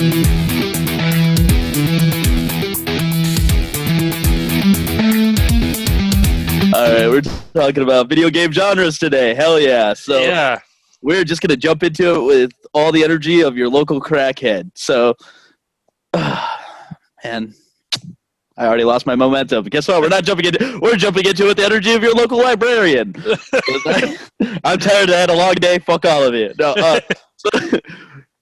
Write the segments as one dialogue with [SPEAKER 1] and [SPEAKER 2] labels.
[SPEAKER 1] All right, we're talking about video game genres today. Hell yeah. So
[SPEAKER 2] Yeah.
[SPEAKER 1] we're just going to jump into it with all the energy of your local crackhead. So, man, I already lost my momentum. Guess what? We're jumping into it with the energy of your local librarian. I'm tired. I had a long day. Fuck all of you. No, so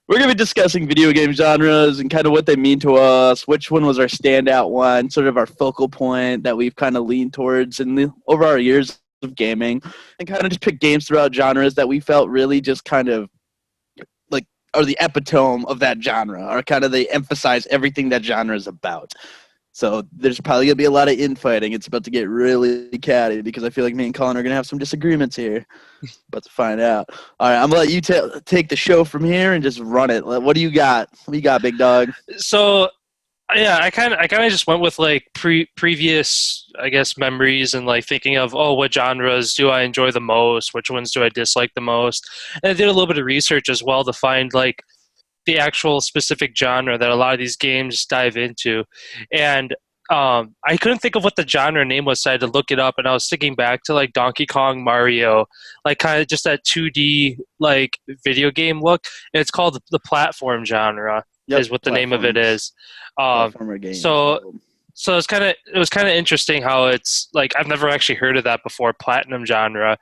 [SPEAKER 1] we're going to be discussing video game genres and kind of what they mean to us, which one was our standout one, sort of our focal point that we've kind of leaned towards over our years of gaming, and kind of just pick games throughout genres that we felt really just kind of like are the epitome of that genre, or kind of they emphasize everything that genre is about. So there's probably going to be a lot of infighting. It's about to get really catty because I feel like me and Collin are going to have some disagreements here. About to find out. All right, I'm going to let you take the show from here and just run it. What do you got? What do you got, big dog?
[SPEAKER 2] So, yeah, I kind of just went with like previous, I guess, memories and like thinking of, what genres do I enjoy the most? Which ones do I dislike the most? And I did a little bit of research as well to find like the actual specific genre that a lot of these games dive into. And I couldn't think of what the genre name was, so I had to look it up, and I was thinking back to like Donkey Kong, Mario, like kind of just that 2D like video game look. And it's called the platform genre. Yep, is what the name of it is.
[SPEAKER 1] Platformer game.
[SPEAKER 2] So it was kind of interesting how it's like I've never actually heard of that before, platinum genre.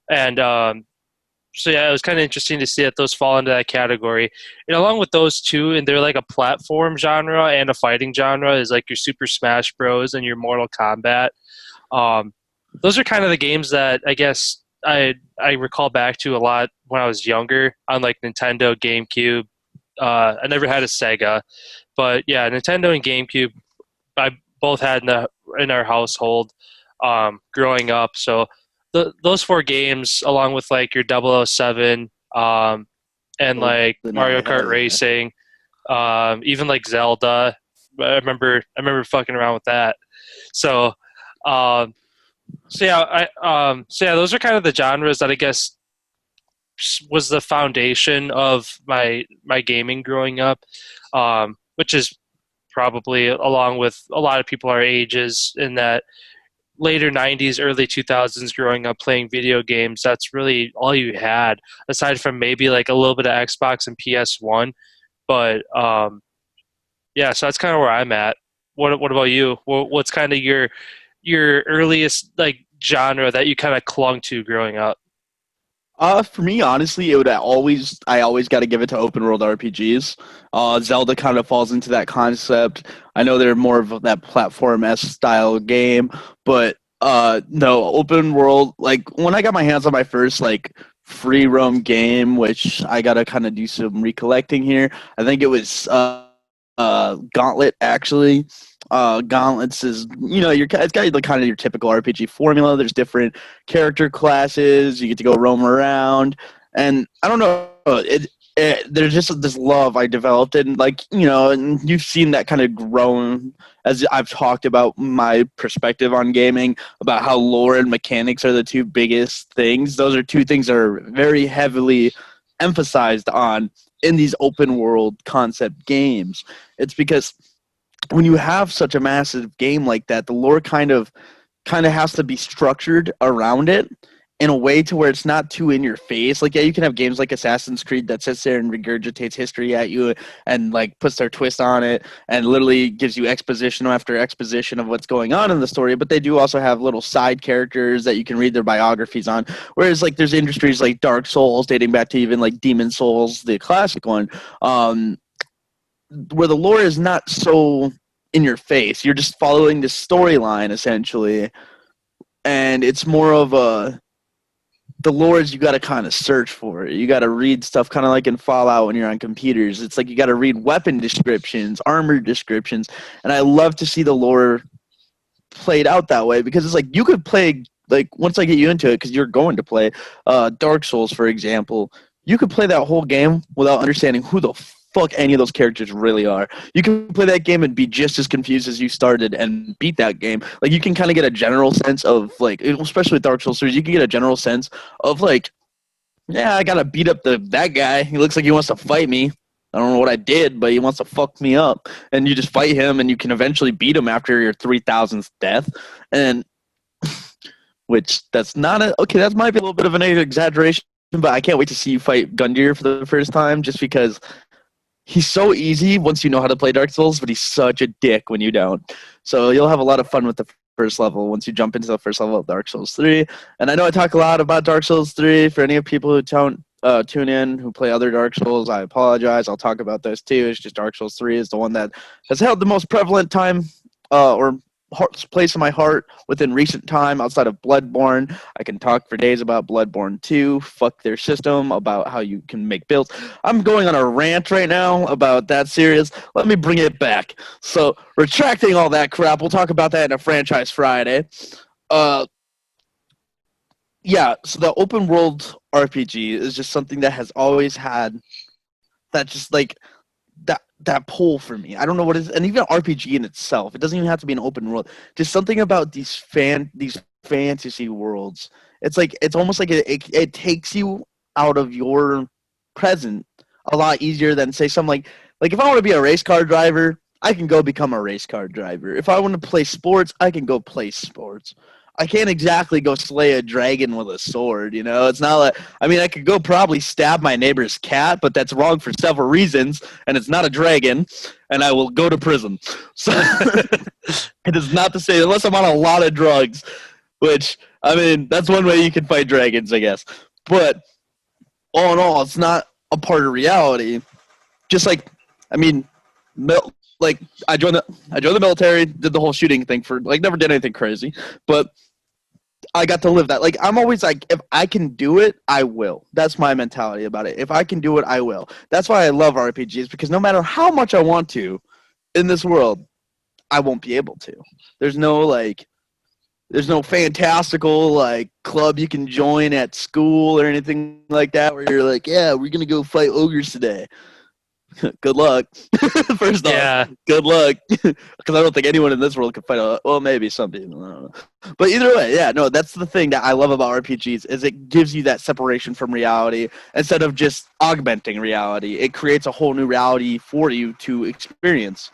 [SPEAKER 2] And so yeah, it was kind of interesting to see that those fall into that category. And along with those two, and they're like a platform genre and a fighting genre, is like your Super Smash Bros. And your Mortal Kombat. Those are kind of the games that I guess I recall back to a lot when I was younger on like Nintendo, GameCube. I never had a Sega, but yeah, Nintendo and GameCube I both had in our household growing up. So those four games, along with like your 007 and like Mario Kart Racing, even like Zelda. I remember fucking around with that. So yeah, those are kind of the genres that I guess was the foundation of my gaming growing up, which is probably along with a lot of people our ages in that later 90s, early 2000s growing up playing video games. That's really all you had, aside from maybe like a little bit of Xbox and PS1. But yeah, so that's kind of where I'm at. What about you? What's kind of your earliest like genre that you kind of clung to growing up?
[SPEAKER 1] For me, honestly, I always got to give it to open world RPGs. Zelda kind of falls into that concept. I know they're more of that platform-esque style game, but no, open world. Like when I got my hands on my first like free roam game, which I got to kind of do some recollecting here. I think it was Gauntlet actually. Gauntlets is, it's got like kind of your typical RPG formula. There's different character classes. You get to go roam around, and I don't know. There's just this love I developed, and and you've seen that kind of grown as I've talked about my perspective on gaming, about how lore and mechanics are the two biggest things. Those are two things that are very heavily emphasized on in these open world concept games. It's because when you have such a massive game like that, the lore kind of has to be structured around it in a way to where it's not too in your face. Like, yeah, you can have games like Assassin's Creed that sits there and regurgitates history at you and like puts their twist on it and literally gives you exposition after exposition of what's going on in the story. But they do also have little side characters that you can read their biographies on. Whereas like there's industries like Dark Souls, dating back to even like Demon Souls, the classic one, where the lore is not so in your face. You're just following the storyline essentially, and it's more of the lore is you got to kind of search for it. You got to read stuff kind of like in Fallout when you're on computers. It's like you got to read weapon descriptions, armor descriptions, and I love to see the lore played out that way, because it's like you could play, like once I get you into it, because you're going to play Dark Souls, for example, you could play that whole game without understanding who the fuck any of those characters really are. You can play that game and be just as confused as you started and beat that game. Like, you can kind of get a general sense of, like, especially with Dark Souls series, you can get a general sense of, like, yeah, I gotta beat up that guy. He looks like he wants to fight me. I don't know what I did, but he wants to fuck me up. And you just fight him, and you can eventually beat him after your 3,000th death. And which that's not a okay. That might be a little bit of an exaggeration, but I can't wait to see you fight Gundyr for the first time, just because he's so easy once you know how to play Dark Souls, but he's such a dick when you don't. So you'll have a lot of fun with the first level once you jump into the first level of Dark Souls 3. And I know I talk a lot about Dark Souls 3. For any of people who don't tune in who play other Dark Souls, I apologize. I'll talk about this too. It's just Dark Souls 3 is the one that has held the most prevalent time or place in my heart within recent time outside of Bloodborne. I can talk for days about Bloodborne 2, fuck their system, about how you can make builds. I'm going on a rant right now about that series. Let me bring it back. So, retracting all that crap, we'll talk about that in a Franchise Friday. Yeah, so the open world RPG is just something that has always had that just like that pull for me. I don't know what it is, and even RPG in itself. It doesn't even have to be an open world. Just something about these fantasy worlds. It's like it's almost like it takes you out of your present a lot easier than say something like if I want to be a race car driver, I can go become a race car driver. If I want to play sports, I can go play sports. I can't exactly go slay a dragon with a sword, you know? It's not like, I mean, I could go probably stab my neighbor's cat, but that's wrong for several reasons, and it's not a dragon, and I will go to prison. So it is not to say, unless I'm on a lot of drugs, which, I mean, that's one way you can fight dragons, I guess. But all in all, it's not a part of reality. Just like, I mean, like I joined the military, did the whole shooting thing for like never did anything crazy, but I got to live that. Like I'm always like, if I can do it, I will. That's my mentality about it. If I can do it, I will. That's why I love RPGs, because no matter how much I want to in this world, I won't be able to. There's no fantastical like club you can join at school or anything like that where you're like, yeah, we're gonna go fight ogres today. Good luck. First
[SPEAKER 2] Yeah.
[SPEAKER 1] off, good luck. Because I don't think anyone in this world could fight well, maybe some people. I don't know. But either way, yeah, no, that's the thing that I love about RPGs is it gives you that separation from reality instead of just augmenting reality. It creates a whole new reality for you to experience.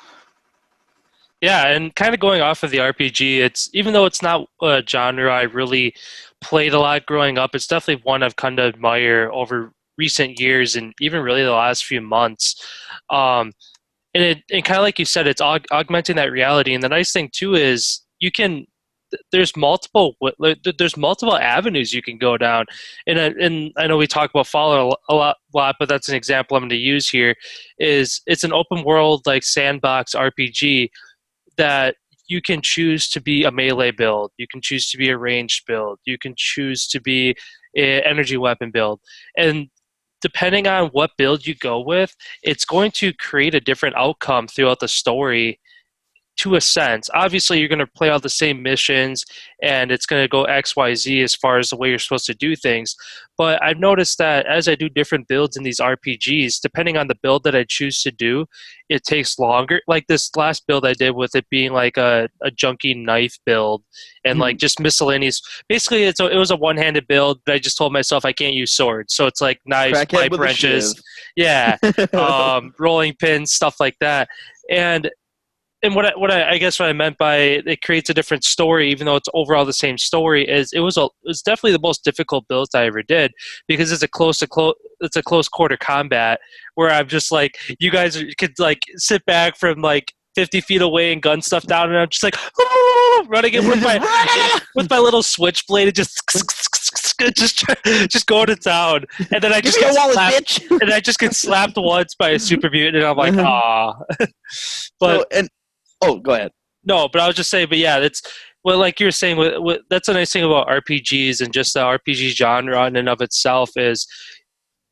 [SPEAKER 2] Yeah, and kind of going off of the RPG, it's even though it's not a genre I really played a lot growing up, it's definitely one I've come to admire over recent years and even really the last few months. Um, and kind of like you said, it's augmenting that reality. And the nice thing too is you can there's multiple avenues you can go down. And I know we talk about Fallout a lot, but that's an example I'm going to use here. Is it's an open world like sandbox RPG that you can choose to be a melee build, you can choose to be a ranged build, you can choose to be an energy weapon build, and depending on what build you go with, it's going to create a different outcome throughout the story to a sense. Obviously, you're going to play all the same missions and it's going to go XYZ as far as the way you're supposed to do things. But I've noticed that as I do different builds in these RPGs, depending on the build that I choose to do, it takes longer. Like this last build I did with it being like a junky knife build and like just miscellaneous. Basically, it was a one-handed build, but I just told myself I can't use swords. So it's like knives,
[SPEAKER 1] Crackhead
[SPEAKER 2] pipe
[SPEAKER 1] with a shiv.
[SPEAKER 2] wrenches, yeah, rolling pins, stuff like that. And what I guess what I meant by it creates a different story, even though it's overall the same story, is it was definitely the most difficult build I ever did because it's a close quarter combat where I'm just like you guys could like sit back from like 50 feet away and gun stuff down, and I'm just like running it with my little switchblade and just going to town, and then I just get slapped, and I just get slapped once by a super mutant, and I'm like, ah. But
[SPEAKER 1] go ahead.
[SPEAKER 2] No, but I was just saying, but yeah, it's well, like you were saying, that's a nice thing about RPGs and just the RPG genre in and of itself is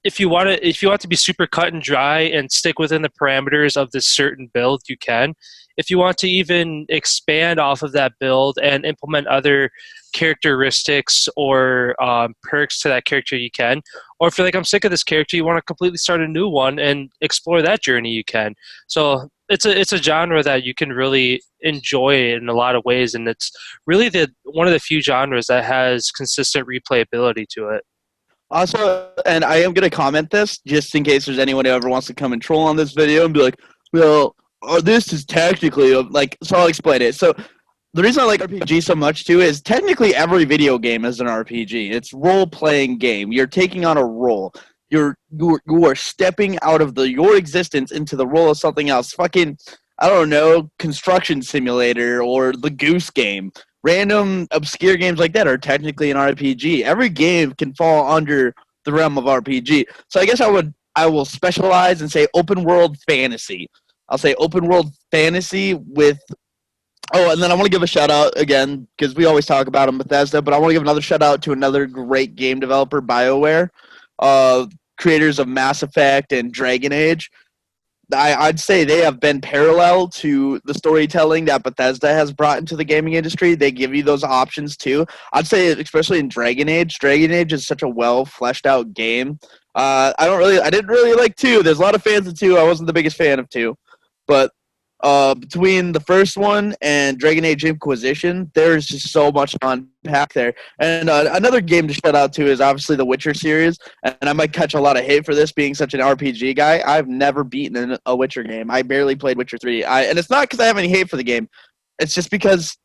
[SPEAKER 2] if you want to be super cut and dry and stick within the parameters of this certain build, you can. If you want to even expand off of that build and implement other characteristics or perks to that character, you can. Or if you're like, I'm sick of this character, you want to completely start a new one and explore that journey, you can. So it's a genre that you can really enjoy in a lot of ways, and it's really one of the few genres that has consistent replayability to it.
[SPEAKER 1] Also, and I am going to comment this just in case there's anyone who ever wants to come and troll on this video and be like, well, this is technically like, so I'll explain it. So the reason I like RPG so much too is technically every video game is an RPG. It's role playing game. You're taking on a role. You are stepping out of your existence into the role of something else. Fucking, I don't know, construction simulator or the Goose Game. Random obscure games like that are technically an RPG. Every game can fall under the realm of RPG. So I guess I will specialize and say open world fantasy. I'll say open world fantasy with. Oh, and then I want to give a shout out again because we always talk about them, Bethesda, but I want to give another shout out to another great game developer, BioWare, creators of Mass Effect and Dragon Age. I'd say they have been parallel to the storytelling that Bethesda has brought into the gaming industry. They give you those options too. I'd say, especially in Dragon Age, Dragon Age is such a well fleshed out game. I didn't really like two. There's a lot of fans of two. I wasn't the biggest fan of two, but between the first one and Dragon Age Inquisition, there's just so much to unpack there. And another game to shout out to is obviously the Witcher series. And I might catch a lot of hate for this being such an RPG guy. I've never beaten a Witcher game. I barely played Witcher 3. And it's not because I have any hate for the game. It's just because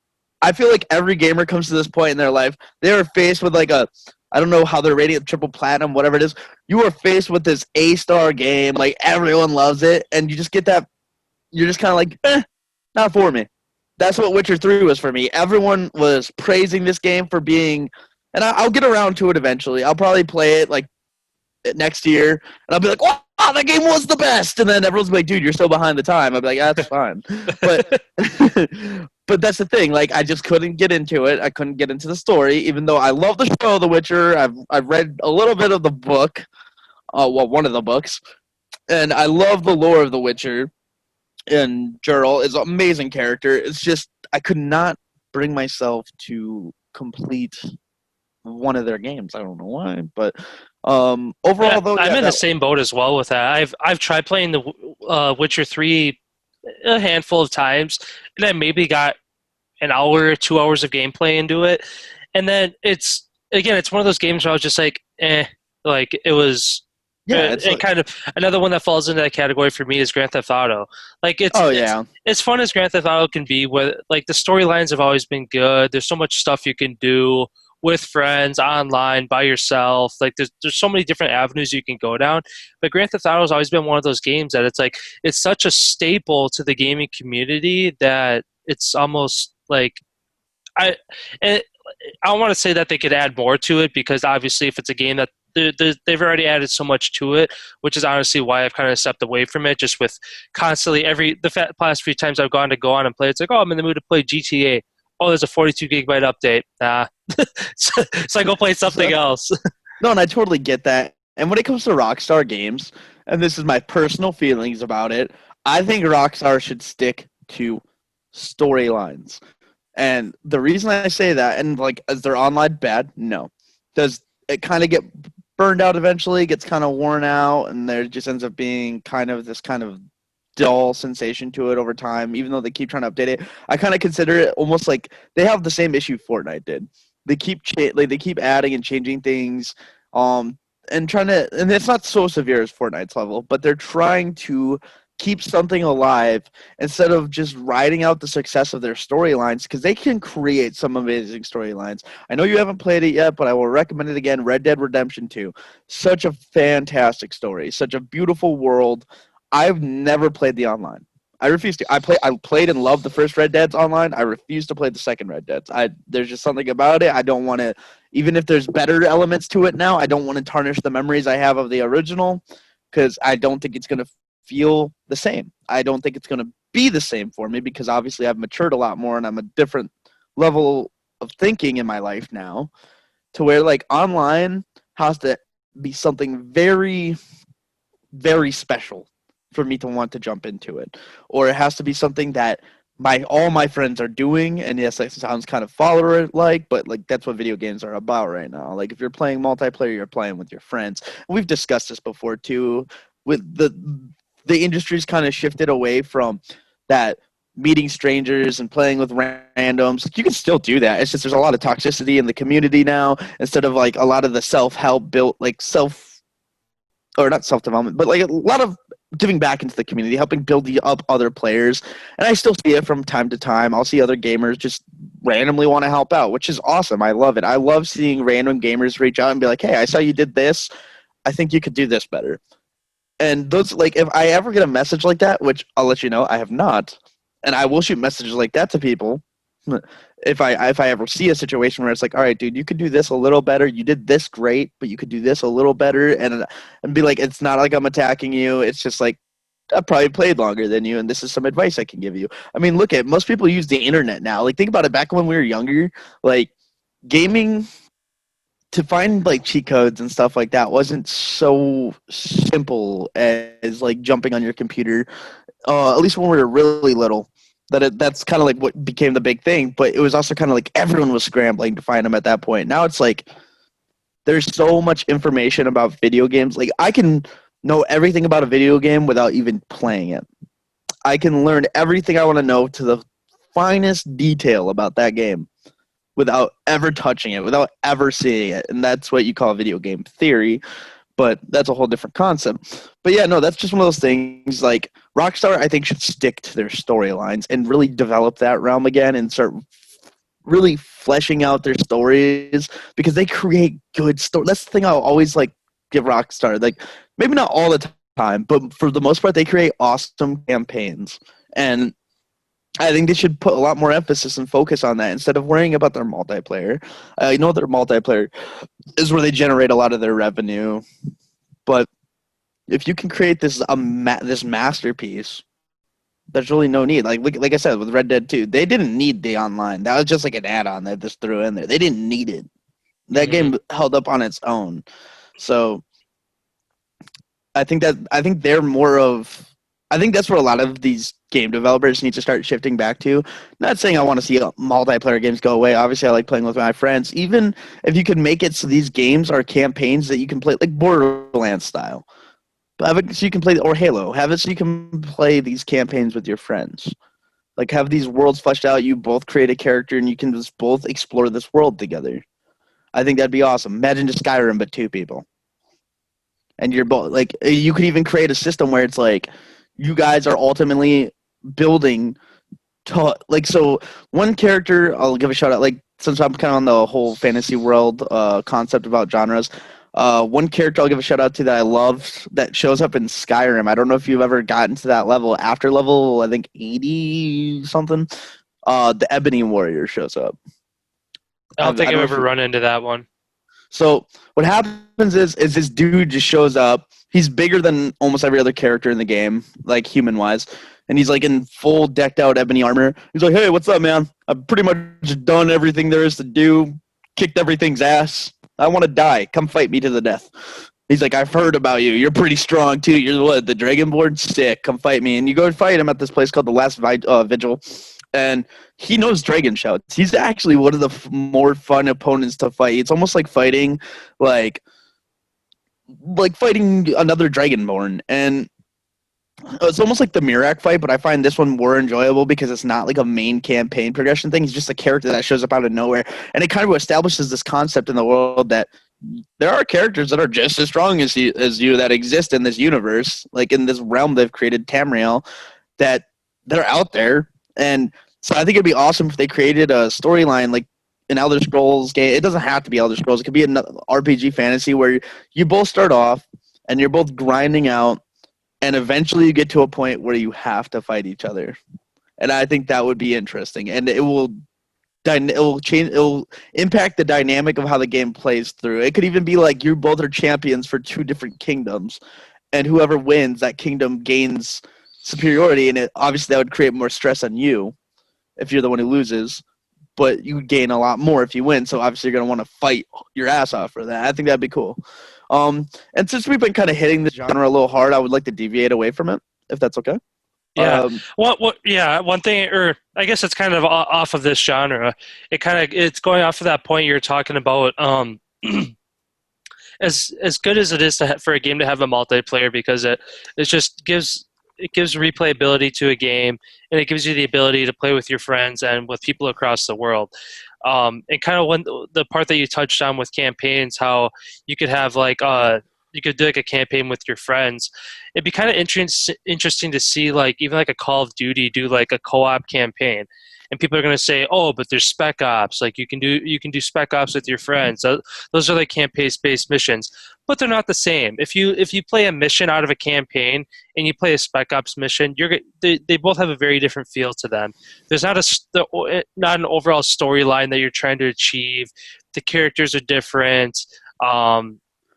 [SPEAKER 1] I feel like every gamer comes to this point in their life. They are faced with like I don't know how they're rating it, triple platinum, whatever it is. You are faced with this A-star game. Like everyone loves it. And you just get that. You're just kind of like, not for me. That's what Witcher 3 was for me. Everyone was praising this game for being, and I'll get around to it eventually. I'll probably play it like next year, and I'll be like, wow, that game was the best. And then everyone's like, dude, you're still behind the time. I'll be like, that's fine. But but that's the thing. Like, I just couldn't get into it. I couldn't get into the story, even though I love the show, The Witcher. I've read a little bit of the book, well, one of the books, and I love the lore of The Witcher. And Geralt is an amazing character. It's just I could not bring myself to complete one of their games. I don't know why, but overall though,
[SPEAKER 2] I'm in the same boat as well with that. I've tried playing the Witcher 3 a handful of times, and I maybe got an hour, 2 hours of gameplay into it, and then it's one of those games where I was just like, like it was.
[SPEAKER 1] Yeah, it's
[SPEAKER 2] and kind of another one that falls into that category for me is Grand Theft Auto. Like it's fun as Grand Theft Auto can be. Where like the storylines have always been good. There's so much stuff you can do with friends, online, by yourself. Like there's so many different avenues you can go down. But Grand Theft Auto has always been one of those games that it's like it's such a staple to the gaming community that it's almost like I. And I don't want to say that they could add more to it because obviously if it's a game that they've already added so much to it, which is honestly why I've kind of stepped away from it. Just with constantly past few times I've gone on and play, it's like, oh, I'm in the mood to play GTA. Oh, there's a 42 gigabyte update. Nah, so I go play something else.
[SPEAKER 1] No, and I totally get that. And when it comes to Rockstar games, and this is my personal feelings about it, I think Rockstar should stick to storylines. And the reason I say that, and like, is their online bad? No. Does it kind of get burned out eventually, gets kind of worn out, and there just ends up being kind of this kind of dull sensation to it over time, even though they keep trying to update it. I kind of consider it almost like they have the same issue Fortnite did. They keep they keep adding and changing things, and trying to, and it's not so severe as Fortnite's level, but they're trying to keep something alive instead of just riding out the success of their storylines, because they can create some amazing storylines. I know you haven't played it yet, but I will recommend it again. Red Dead Redemption 2. Such a fantastic story. Such a beautiful world. I've never played the online. I refuse to. I played and loved the first Red Dead's online. I refuse to play the second Red Dead's. There's just something about it. I don't want to, even if there's better elements to it now, I don't want to tarnish the memories I have of the original, because I don't think it's going to feel the same. I don't think it's going to be the same for me, because obviously I've matured a lot more and I'm a different level of thinking in my life now, to where like online has to be something very, very special for me to want to jump into it, or it has to be something that all my friends are doing. And yes, that sounds kind of follower like, but like that's what video games are about right now. Like if you're playing multiplayer, you're playing with your friends. And we've discussed this before too, with the industry's kind of shifted away from that meeting strangers and playing with randoms. Like, you can still do that. It's just there's a lot of toxicity in the community now instead of like a lot of the self-help built like self or not self-development, but like a lot of giving back into the community, helping build up other players. And I still see it from time to time. I'll see other gamers just randomly want to help out, which is awesome. I love it. I love seeing random gamers reach out and be like, hey, I saw you did this. I think you could do this better. And those, like, if I ever get a message like that, which I'll let you know, I have not, and I will shoot messages like that to people. If I ever see a situation where it's like, all right, dude, you could do this a little better. You did this great, but you could do this a little better, and be like, it's not like I'm attacking you. It's just like I've probably played longer than you, and this is some advice I can give you. I mean, look at most people use the internet now. Like, think about it. Back when we were younger, like gaming to find like cheat codes and stuff like that wasn't so simple as like jumping on your computer. At least when we were really little. That's kind of like what became the big thing, but it was also kind of like everyone was scrambling to find them at that point. Now it's like there's so much information about video games. Like I can know everything about a video game without even playing it. I can learn everything I want to know to the finest detail about that game without ever touching it, without ever seeing it. And that's what you call video game theory, but that's a whole different concept. But yeah, no, that's just one of those things. Like Rockstar, I think, should stick to their storylines and really develop that realm again and start really fleshing out their stories because they create good stories. That's the thing I'll always like give Rockstar. Like maybe not all the time, but for the most part, they create awesome campaigns. And I think they should put a lot more emphasis and focus on that instead of worrying about their multiplayer. I know their multiplayer is where they generate a lot of their revenue, but if you can create this this masterpiece, there's really no need. Like I said with Red Dead 2, they didn't need the online. That was just like an add-on that just threw in there. They didn't need it. That game held up on its own. So I think they're more of. I think that's where a lot of these game developers need to start shifting back to. Not saying I want to see multiplayer games go away. Obviously, I like playing with my friends. Even if you can make it so these games are campaigns that you can play, like Borderlands style. Have it so you can play, or Halo. Have it so you can play these campaigns with your friends. Like have these worlds fleshed out. You both create a character, and you can just both explore this world together. I think that'd be awesome. Imagine just Skyrim, but 2 people. And you're both like you could even create a system where it's like you guys are ultimately building like so one character I'll give a shout out, like since I'm kind of on the whole fantasy world concept about genres, one character I'll give a shout out to that I love that shows up in Skyrim. I don't know if you've ever gotten to that level. After level I think 80 something, the Ebony Warrior shows up.
[SPEAKER 2] I don't think I've ever run into that one.
[SPEAKER 1] So what happens is this dude just shows up. He's bigger than almost every other character in the game, like human-wise. And he's like in full decked out ebony armor. He's like, hey, what's up, man? I've pretty much done everything there is to do, kicked everything's ass. I want to die. Come fight me to the death. He's like, I've heard about you. You're pretty strong, too. You're what? The Dragonborn? Sick. Come fight me. And you go and fight him at this place called the Last Vigil. And he knows Dragon Shouts. He's actually one of the more fun opponents to fight. It's almost like fighting, like fighting another Dragonborn. And it's almost like the Mirak fight, but I find this one more enjoyable because it's not like a main campaign progression thing. He's just a character that shows up out of nowhere. And it kind of establishes this concept in the world that there are characters that are just as strong as you that exist in this universe, like in this realm they've created, Tamriel, that they're out there. And so I think it'd be awesome if they created a storyline like an Elder Scrolls game. It doesn't have to be Elder Scrolls. It could be an RPG fantasy where you both start off and you're both grinding out, and eventually you get to a point where you have to fight each other. And I think that would be interesting. And it will impact the dynamic of how the game plays through. It could even be like you both are champions for 2 different kingdoms, and whoever wins, that kingdom gains superiority, and obviously that would create more stress on you if you're the one who loses, but you gain a lot more if you win, so obviously you're going to want to fight your ass off for that. I think that'd be cool. And since we've been kind of hitting this genre a little hard, I would like to deviate away from it, if that's okay.
[SPEAKER 2] Yeah. One thing, or I guess it's kind of off of this genre. It's going off of that point you're talking about. As good as it is for a game to have a multiplayer, because it just gives it gives replayability to a game, and it gives you the ability to play with your friends and with people across the world. And kind of when the part that you touched on with campaigns, how you could have like you could do like a campaign with your friends. It'd be kind of interesting to see like even like a Call of Duty do like a co-op campaign, and people are going to say, "Oh, but there's Spec Ops. Like you can do Spec Ops with your friends. Those are like campaign-based missions, but they're not the same. If you play a mission out of a campaign and you play a Spec Ops mission, they both have a very different feel to them. There's not an overall storyline that you're trying to achieve. The characters are different.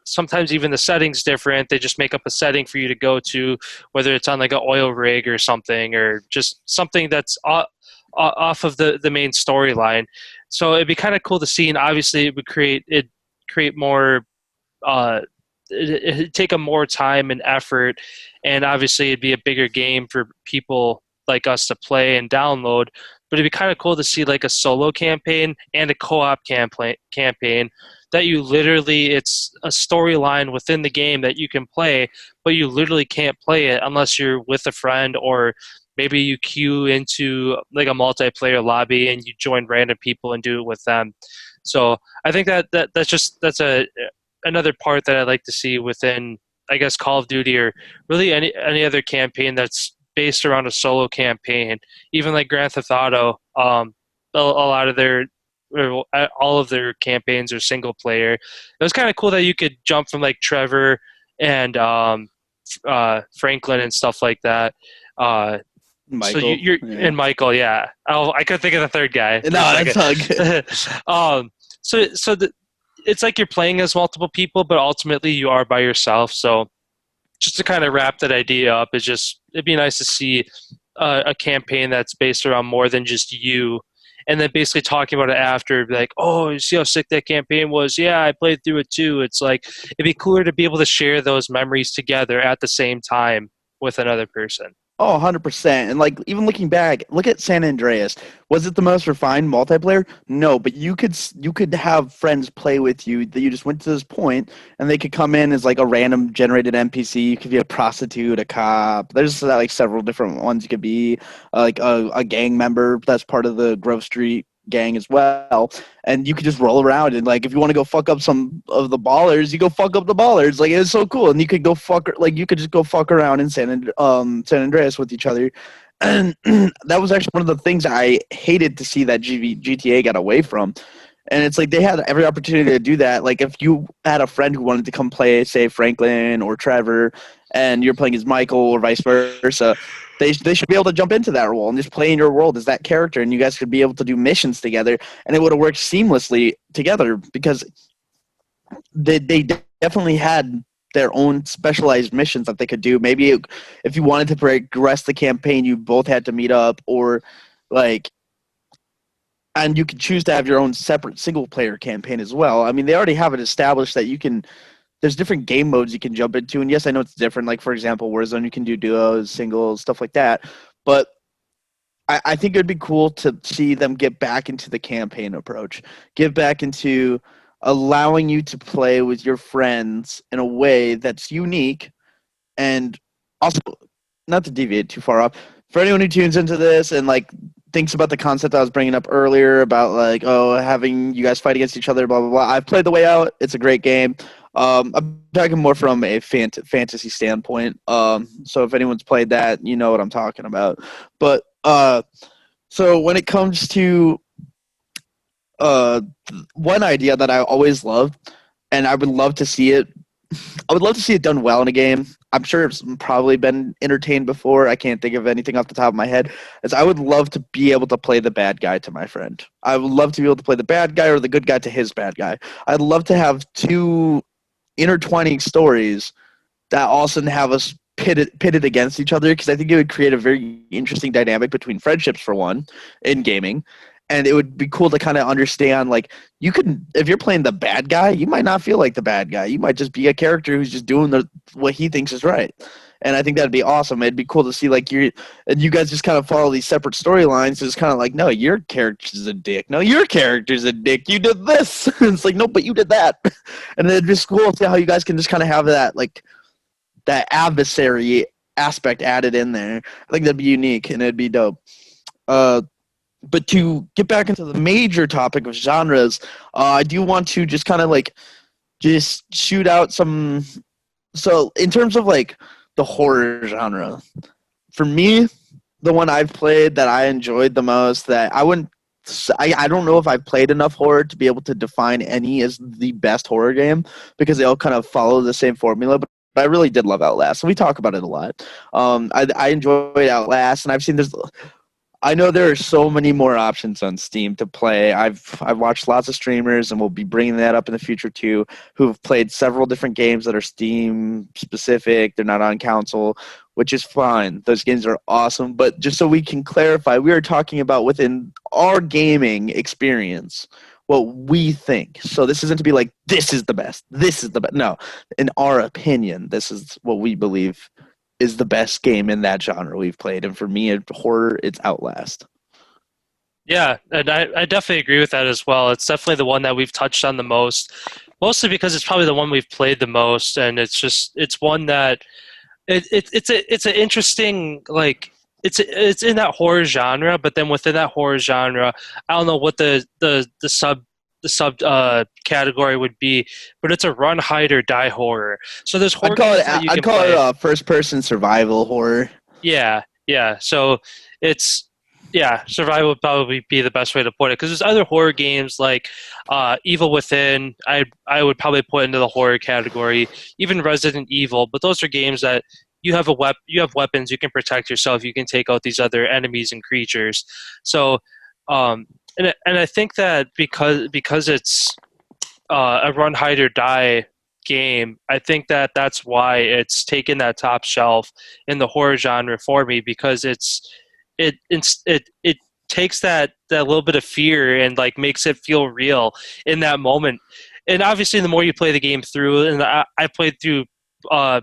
[SPEAKER 2] Sometimes even the setting's different. They just make up a setting for you to go to, whether it's on like an oil rig or something, or just something that's off of the main storyline. So it'd be kind of cool to see, and obviously it create more. It'd take a more time and effort, and obviously it'd be a bigger game for people like us to play and download. But it'd be kind of cool to see like a solo campaign and a co-op campaign that you literally, it's a storyline within the game that you can play, but you literally can't play it unless you're with a friend, or maybe you queue into like a multiplayer lobby and you join random people and do it with them. So I think that's a another part that I like to see within, I guess, Call of Duty, or really any other campaign that's based around a solo campaign. Even like Grand Theft Auto, a lot of their or all of their campaigns are single player. It was kind of cool that you could jump from like Trevor and Franklin and stuff like that. So
[SPEAKER 1] Michael.
[SPEAKER 2] you're
[SPEAKER 1] Yeah.
[SPEAKER 2] and Michael, yeah. Oh, I couldn't think of the third guy.
[SPEAKER 1] No, that's all good.
[SPEAKER 2] It's like you're playing as multiple people, but ultimately you are by yourself. So just to kind of wrap that idea up, it'd be nice to see a campaign that's based around more than just you, and then basically talking about it after, like, oh, you see how sick that campaign was? Yeah, I played through it too. It's like it'd be cooler to be able to share those memories together at the same time with another person.
[SPEAKER 1] Oh, 100%. And like even looking back, look at San Andreas. Was it the most refined multiplayer? No, but you could have friends play with you that you just went to this point, and they could come in as like a random generated NPC. You could be a prostitute, a cop. There's like several different ones you could be, like a gang member that's part of the Grove Street gang as well, and you could just roll around, and like if you want to go fuck up some of the ballers, you go fuck up the ballers. Like it's so cool, and you could go fuck, like you could just go fuck around in San Andreas with each other. And that was actually one of the things I hated to see that GTA got away from. And it's like they had every opportunity to do that. Like if you had a friend who wanted to come play, say Franklin or Trevor, and you're playing as Michael or vice versa, they should be able to jump into that role and just play in your world as that character, and you guys could be able to do missions together, and it would have worked seamlessly together because they definitely had their own specialized missions that they could do. Maybe if you wanted to progress the campaign, you both had to meet up, or like, and you could choose to have your own separate single player campaign as well. I mean, they already have it established that you can. There's different game modes you can jump into, and yes, I know it's different. Like for example, Warzone, you can do duos, singles, stuff like that. But I think it'd be cool to see them get back into the campaign approach, get back into allowing you to play with your friends in a way that's unique, and also not to deviate too far off. For anyone who tunes into this and like thinks about the concept I was bringing up earlier about like, oh, having you guys fight against each other, blah blah blah. I've played The Way Out. It's a great game. I'm talking more from a fantasy standpoint. So if anyone's played that, you know what I'm talking about. But so when it comes to one idea that I always loved, and I would love to see it. I would love to see it done well in a game. I'm sure it's probably been entertained before. I can't think of anything off the top of my head. Is I would love to be able to play the bad guy to my friend. I would love to be able to play the bad guy or the good guy to his bad guy. I'd love to have two intertwining stories that also have us pitted against each other, because I think it would create a very interesting dynamic between friendships, for one, in gaming. And it would be cool to kind of understand, like, you could, if you're playing the bad guy, you might not feel like the bad guy. You might just be a character who's just doing what he thinks is right. And I think that'd be awesome. It'd be cool to see, like, you guys just kind of follow these separate storylines. It's kind of like, no, your character's a dick. No, your character's a dick. You did this. It's like, no, but you did that. And it'd be cool to see how you guys can just kind of have that, like, that adversary aspect added in there. I think that'd be unique and it'd be dope. Uh, but to get back into the major topic of genres, I do want to just kind of like just shoot out some. So in terms of like the horror genre, for me, the one I've played that I enjoyed the most, that I wouldn't, I don't know if I've played enough horror to be able to define any as the best horror game because they all kind of follow the same formula. But I really did love Outlast, and we talk about it a lot. I enjoyed Outlast, and I've seen this. I know there are so many more options on Steam to play. I've watched lots of streamers, and we'll be bringing that up in the future too, who've played several different games that are Steam specific. They're not on console, which is fine. Those games are awesome. But just so we can clarify, we are talking about within our gaming experience what we think. So this isn't to be like, this is the best. This is the best. No, in our opinion, this is what we believe is the best game in that genre we've played. And for me, in horror, it's Outlast.
[SPEAKER 2] Yeah, and I definitely agree with that as well. It's definitely the one that we've touched on the most, mostly because it's probably the one we've played the most, and it's one that it's an interesting like it's in that horror genre, but then within that horror genre, I don't know what the sub category would be, but it's a run, hide, or die horror. So there's horror games that you
[SPEAKER 1] I'd
[SPEAKER 2] can
[SPEAKER 1] call it
[SPEAKER 2] play.
[SPEAKER 1] a first person survival horror.
[SPEAKER 2] Yeah, yeah. So it's yeah, survival would probably be the best way to put it because there's other horror games like Evil Within. I would probably put into the horror category, even Resident Evil. But those are games that you have weapons, you can protect yourself, you can take out these other enemies and creatures. So, and I think that because it's a run, hide, or die game, I think that that's why it's taken that top shelf in the horror genre for me because it takes that little bit of fear and like makes it feel real in that moment. And obviously, the more you play the game through, and I played through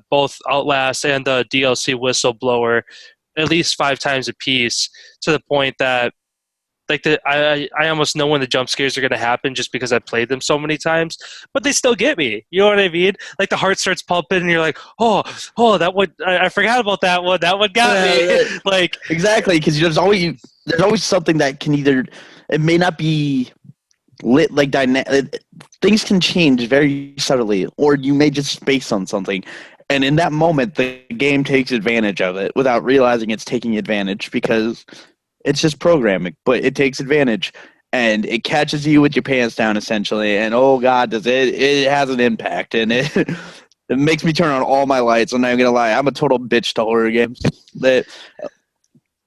[SPEAKER 2] both Outlast and the DLC Whistleblower at least 5 times a piece to the point that I almost know when the jump scares are going to happen just because I've played them so many times, but they still get me. You know what I mean? Like the heart starts pumping, and you're like, oh, that one I forgot about that one. That one got me.
[SPEAKER 1] Right.
[SPEAKER 2] Like,
[SPEAKER 1] Exactly, because there's always something that can either it may not be lit like things can change very subtly, or you may just space on something, and in that moment, the game takes advantage of it without realizing it's taking advantage because it's just programming, but it takes advantage and it catches you with your pants down essentially. And oh god, does it has an impact and it makes me turn on all my lights. I'm not gonna lie, I'm a total bitch to horror games. That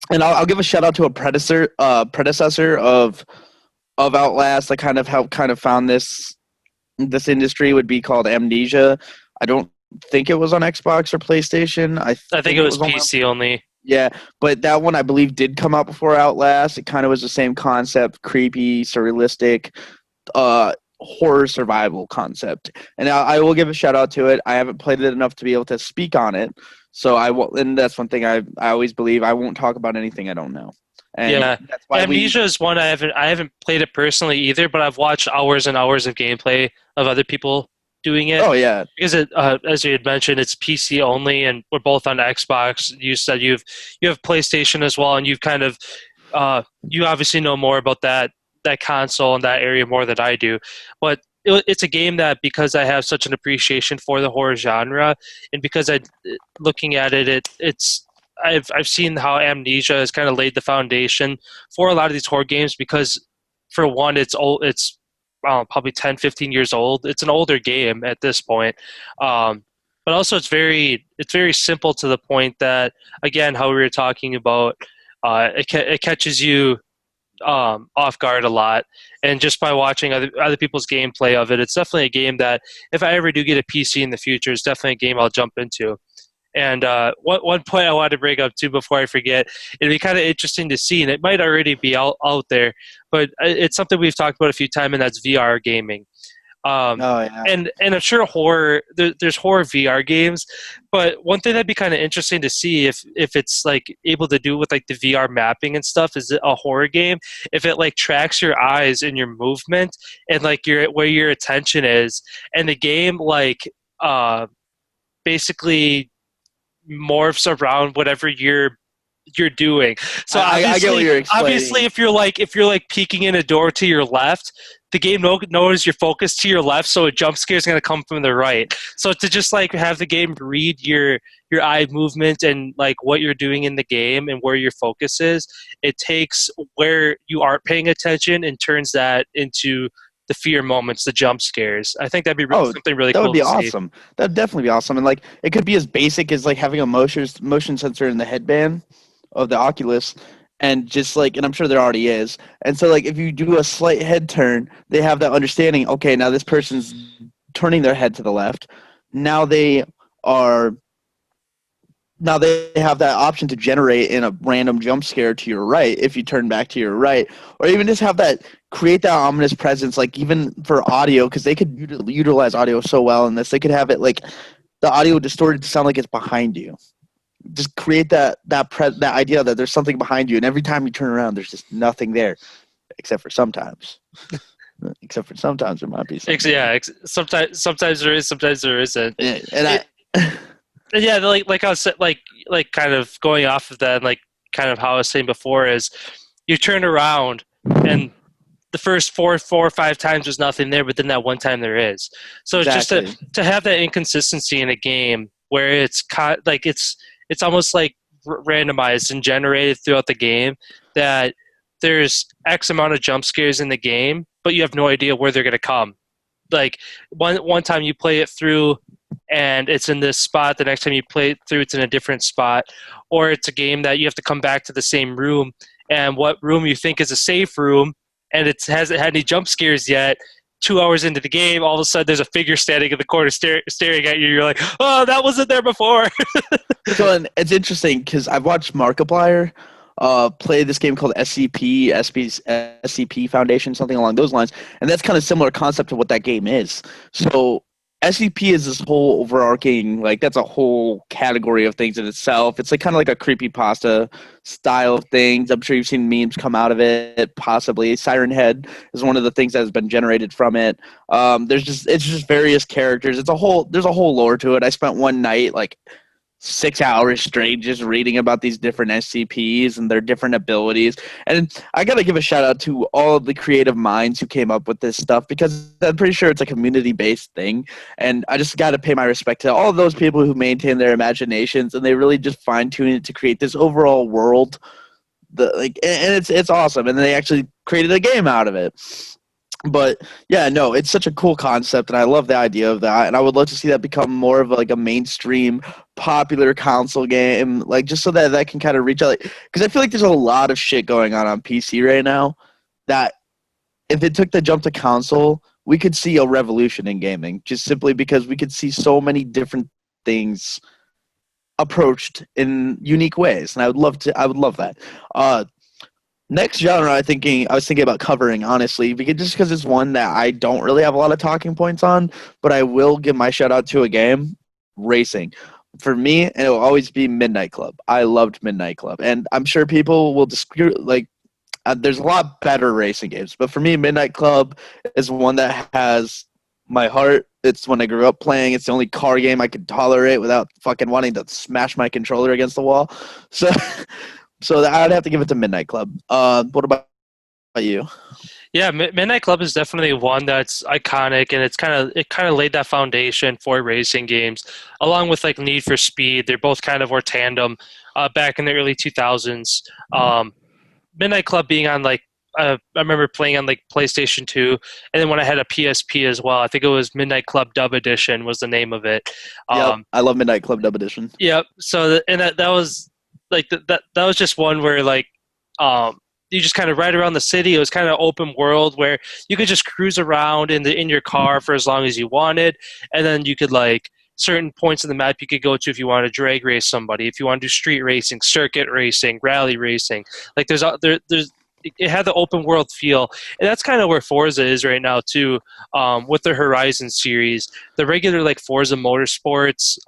[SPEAKER 1] and I'll give a shout out to a predecessor of Outlast. I kind of helped kind of found this industry would be called Amnesia. I don't think it was on Xbox or PlayStation. I
[SPEAKER 2] I think
[SPEAKER 1] think
[SPEAKER 2] it
[SPEAKER 1] it
[SPEAKER 2] was
[SPEAKER 1] was on
[SPEAKER 2] PC only.
[SPEAKER 1] yeah, but that one I believe did come out before Outlast. It kind of was the same concept, creepy, surrealistic, horror survival concept. And I will give a shout out to it. I haven't played it enough to be able to speak on it, so I will. And that's one thing I always believe I won't talk about anything I don't know. And
[SPEAKER 2] Yeah,
[SPEAKER 1] that's why we.
[SPEAKER 2] Amnesia is one I haven't played it personally either, but I've watched hours and hours of gameplay of other people doing it
[SPEAKER 1] Oh yeah,
[SPEAKER 2] because as you had mentioned, it's PC only, and we're both on Xbox. You said you have PlayStation as well, and you've kind of you obviously know more about that console and that area more than I do, but. It's a game that because I have such an appreciation for the horror genre, and because I, looking at it, it's I've seen how Amnesia has kind of laid the foundation for a lot of these horror games because for one it's old it's probably 10, 15 years old. It's an older game at this point. But also it's very simple to the point that again how we were talking about it catches you off guard a lot, and just by watching other people's gameplay of it, it's definitely a game that if I ever do get a PC in the future, it's definitely a game I'll jump into. And one point I wanted to bring up too before I forget, it'd be kind of interesting to see, and it might already be out there, but it's something we've talked about a few times, and that's VR gaming. Um,
[SPEAKER 1] oh yeah.
[SPEAKER 2] and I'm sure there's horror VR games, but one thing that'd be kind of interesting to see if it's like able to do with like the VR mapping and stuff is a horror game if it like tracks your eyes and your movement and like your where your attention is, and the game like basically morphs around whatever you're doing. So
[SPEAKER 1] I get what you're
[SPEAKER 2] obviously,
[SPEAKER 1] explaining.
[SPEAKER 2] if you're like peeking in a door to your left, the game knows you're focused to your left, so a jump scare is going to come from the right. So to just like have the game read your eye movement and like what you're doing in the game and where your focus is, it takes where you aren't paying attention and turns that into the fear moments, the jump scares. I think that'd be
[SPEAKER 1] Oh,
[SPEAKER 2] something really
[SPEAKER 1] that would
[SPEAKER 2] cool
[SPEAKER 1] be
[SPEAKER 2] to see.
[SPEAKER 1] awesome. That'd definitely be awesome. And like it could be as basic as like having a motion sensor in the headband of the Oculus and just like and I'm sure there already is. And so like if you do a slight head turn, they have that understanding, okay, now this person's turning their head to the left. Now they are now they have that option to generate in a random jump scare to your right if you turn back to your right, or even just have that create that ominous presence, like even for audio, because they could utilize audio so well in this. They could have it like the audio distorted to sound like it's behind you. Just create that idea that there's something behind you, and every time you turn around, there's just nothing there, except for sometimes. Except for sometimes there might be something.
[SPEAKER 2] Yeah, sometimes there is, sometimes there isn't.
[SPEAKER 1] And
[SPEAKER 2] It,
[SPEAKER 1] I,
[SPEAKER 2] yeah, like I was like kind of going off of that, and like kind of how I was saying before is you turn around and the first four or five times there's nothing there, but then that one time there is. So it's just
[SPEAKER 1] exactly.
[SPEAKER 2] to have that inconsistency in a game where like it's almost like randomized and generated throughout the game, that there's X amount of jump scares in the game, but you have no idea where they're going to come. Like one time you play it through and it's in this spot, the next time you play it through it's in a different spot, or it's a game that you have to come back to the same room, and what room you think is a safe room and it hasn't had any jump scares yet. 2 hours into the game, all of a sudden there's a figure standing in the corner staring at you. You're like, oh, that wasn't there before.
[SPEAKER 1] So and it's interesting because I've watched Markiplier play this game called SCP Foundation, something along those lines, and that's kind of similar concept to what that game is. So SCP is this whole overarching, like that's a whole category of things in itself. It's like kind of like a creepy pasta style of things. I'm sure you've seen memes come out of it. Possibly Siren Head is one of the things that has been generated from it. It's just various characters. There's a whole lore to it. I spent one night like 6 hours straight just reading about these different SCPs and their different abilities. And I got to give a shout out to all of the creative minds who came up with this stuff because I'm pretty sure it's a community based thing. And I just got to pay my respect to all of those people who maintain their imaginations and they really just fine tune it to create this overall world. And it's awesome. And they actually created a game out of it. But yeah, no, it's such a cool concept, and I love the idea of that. And I would love to see that become more of like a mainstream, popular console game, like just so that that can kind of reach out. Because I feel like there's a lot of shit going on PC right now. That if it took the jump to console, we could see a revolution in gaming, just simply because we could see so many different things approached in unique ways, and I would love that. Next genre, I was thinking about covering honestly, because just because it's one that I don't really have a lot of talking points on, but I will give my shout out to a game, racing. For me, and it will always be Midnight Club. I loved Midnight Club, and I'm sure people will disagree. Like, there's a lot better racing games, but for me, Midnight Club is one that has my heart. It's one I grew up playing. It's the only car game I could tolerate without fucking wanting to smash my controller against the wall. So so I'd have to give it to Midnight Club. What about you?
[SPEAKER 2] Yeah, Midnight Club is definitely one that's iconic, and it kind of laid that foundation for racing games, along with like Need for Speed. They're both kind of were tandem back in the early 2000s. Midnight Club being on like I remember playing on like PlayStation 2, and then when I had a PSP as well, I think it was Midnight Club Dub Edition was the name of it.
[SPEAKER 1] Yep,
[SPEAKER 2] Um,
[SPEAKER 1] I love Midnight Club Dub Edition.
[SPEAKER 2] yeah, so and that was like that was just one where like um, you just kind of ride around the city. It was kind of open world where you could just cruise around in your car for as long as you wanted, and then you could like certain points in the map you could go to if you want to drag race somebody, if you want to do street racing, circuit racing, rally racing. Like there's it had the open world feel, and that's kind of where Forza is right now too. With the Horizon series, the regular like Forza Motorsports,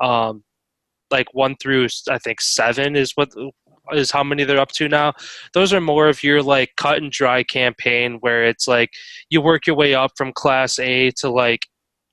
[SPEAKER 2] like 1 through I think 7 is how many they're up to now. Those are more of your like cut and dry campaign where it's like you work your way up from class A to like